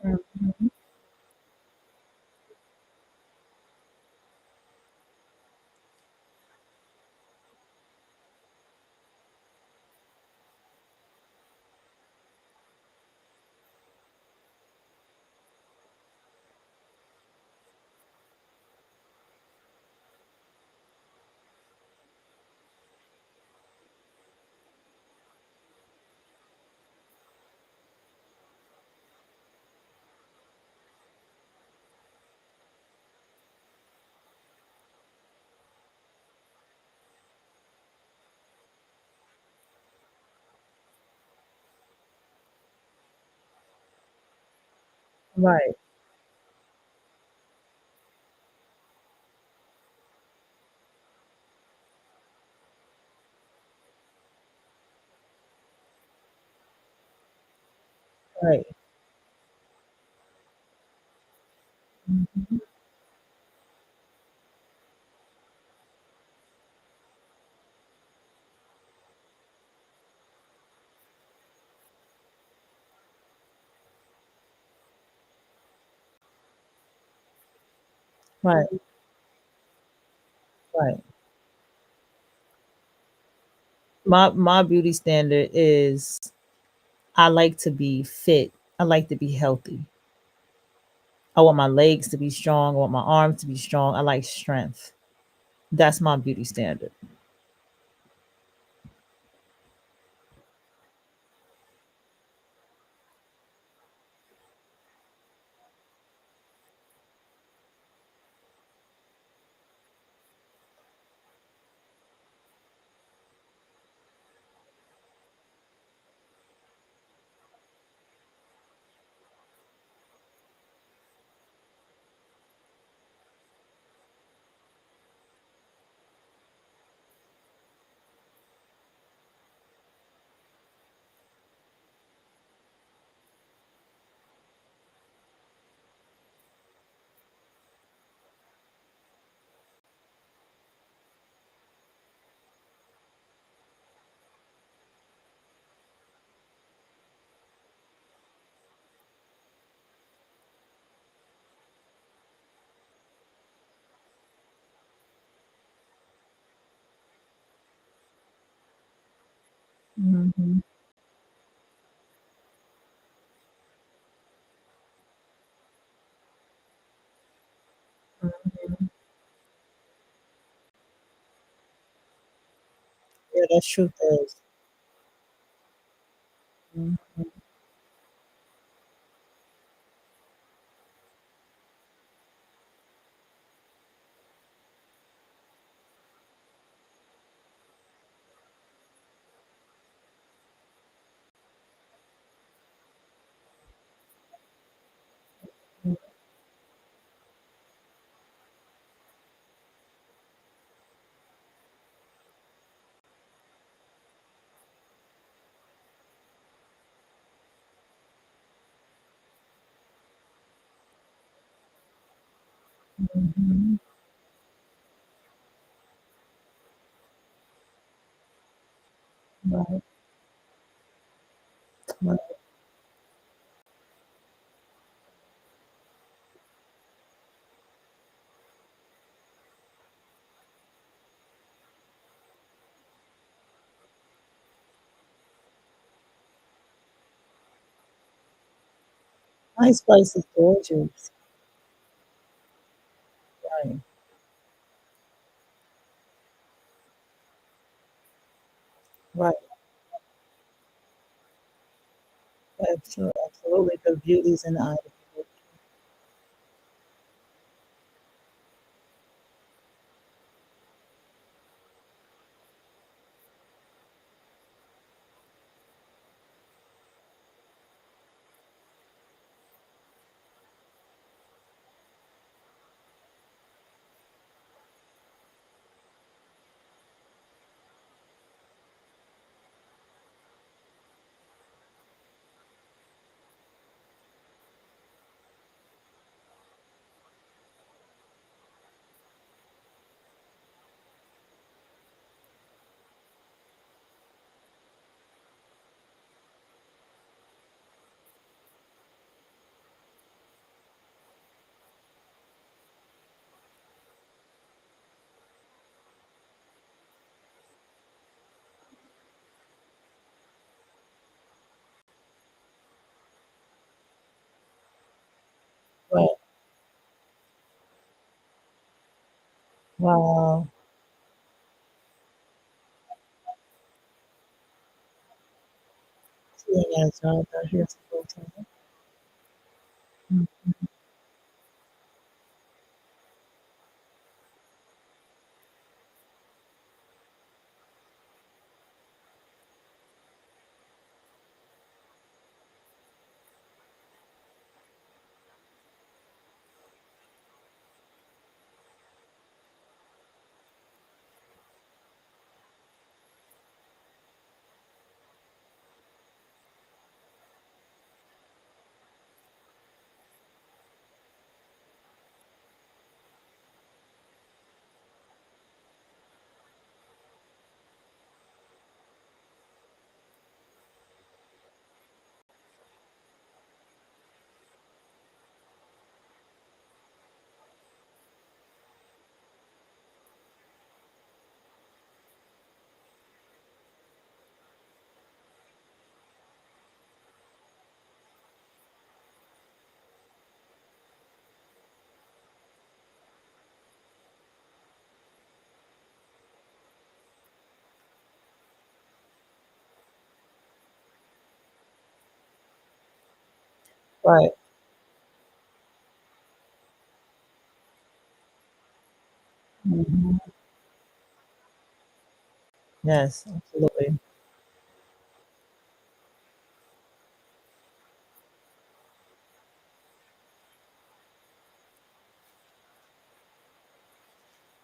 Mm-hmm. Right. Right. Mhm. Right. Right. My beauty standard is I like to be fit. I like to be healthy. I want my legs to be strong. I want my arms to be strong. I like strength. That's my beauty standard. Mhm. Mhm. Yeah, that's truth is. Mhm. Mhm. Right. Right. Ice Spice is gorgeous. Right. Right. Absolutely. The beauty's in the eye of the beholder. Right. Wow. Seeing as how that here's the full time. Mm. Right. Mhm. Yes, absolutely.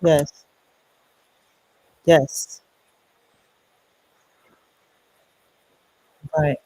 Yes. Yes. Right.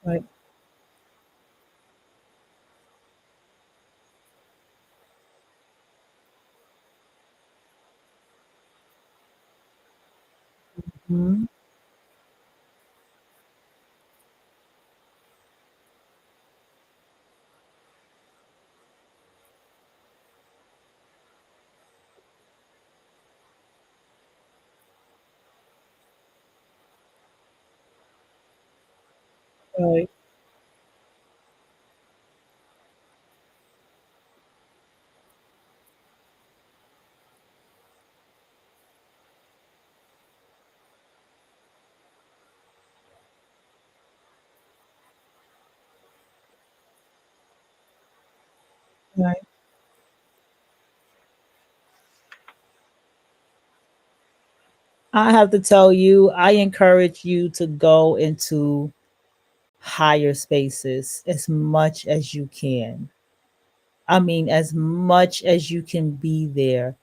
Right. Mhm. Right. Right. I have to tell you, I encourage you to go into higher spaces as much as you can. I mean, as much as you can be there,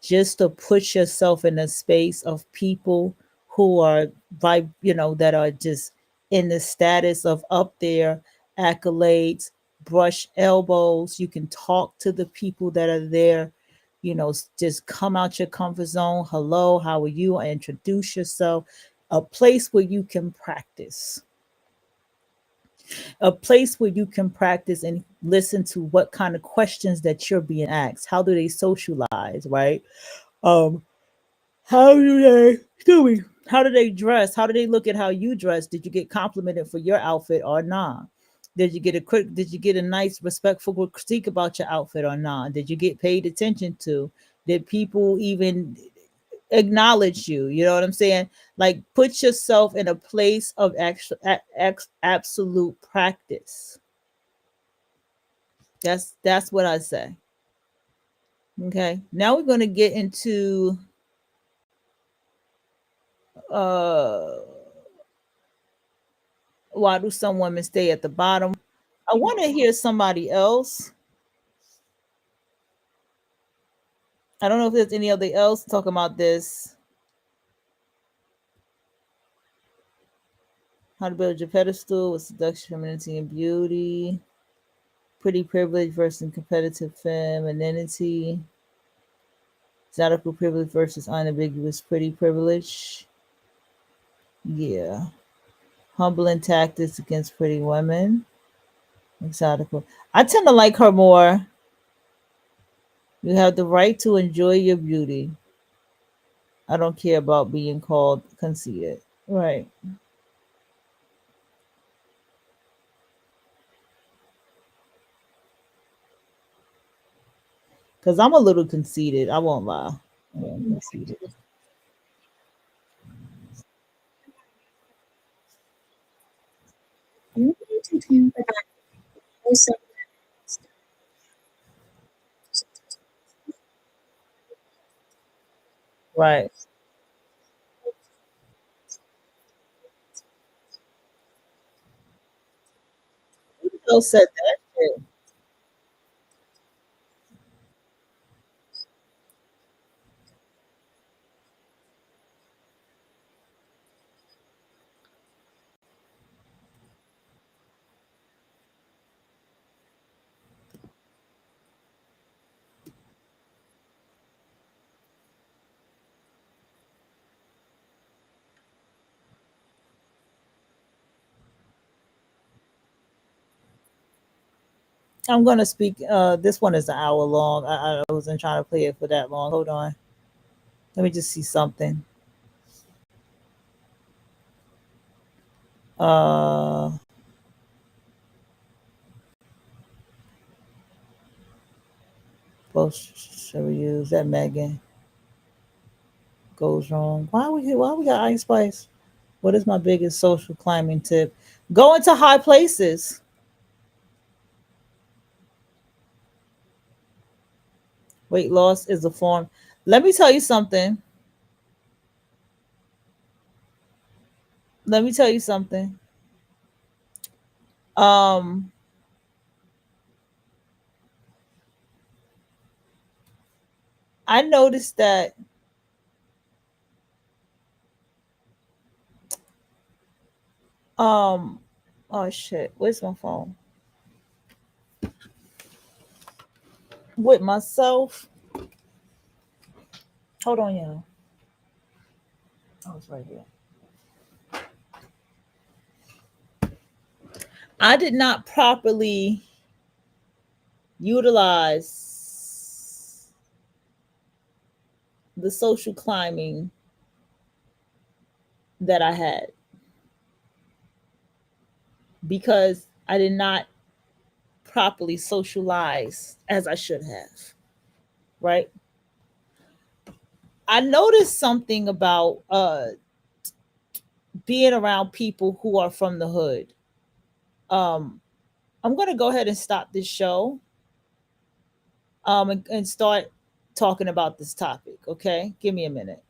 just to put yourself in a space of people who are that are just in the status of up there, accolades, brush elbows. You can talk to the people that are there, just come out your comfort zone. Hello, how are you? Introduce yourself. A place where you can practice, a place where you can practice and listen to what kind of questions that you're being asked. How do they socialize, right? um how do they, excuse me, how do they dress? How do they look at how you dress? Did you get complimented for your outfit or not? Did you get a nice respectful critique about your outfit or not? Did you get paid attention to? Did people even acknowledge you? You know what I'm saying? Like, put yourself in a place of absolute practice. That's what I say. Okay. Now we're going to get into uh why do some women stay at the bottom? I want to hear somebody else. I don't know if there's any other else talking about this. How to build your pedestal with seduction, femininity, and beauty. Pretty privilege versus competitive femininity. Exotical privilege versus unambiguous pretty privilege. Yeah. Humbling tactics against pretty women. Exotical. I tend to like her more. You have the right to enjoy your beauty. I don't care about being called conceited. Right. Because I'm a little conceited. I won't lie. I'm conceited. Right. Who said that shit? I'm gonna speak. This one is an hour long. I wasn't trying to play it for that long. Hold on. Let me just see something. Uh, both should we use that Megan goes wrong. Why we got Ice Spice? What is my biggest social climbing tip? Go into high places. Weight loss is a form. Let me tell you something. Let me tell you something. Um, I noticed that um oh shit, where's my phone? With myself. Hold on, y'all. Oh, it's right here. I did not properly utilize the social climbing that I had because I did not properly socialize as I should have. Right. I noticed something about being around people who are from the hood. Um, I'm gonna go ahead and stop this show and start talking about this topic. Okay, give me a minute.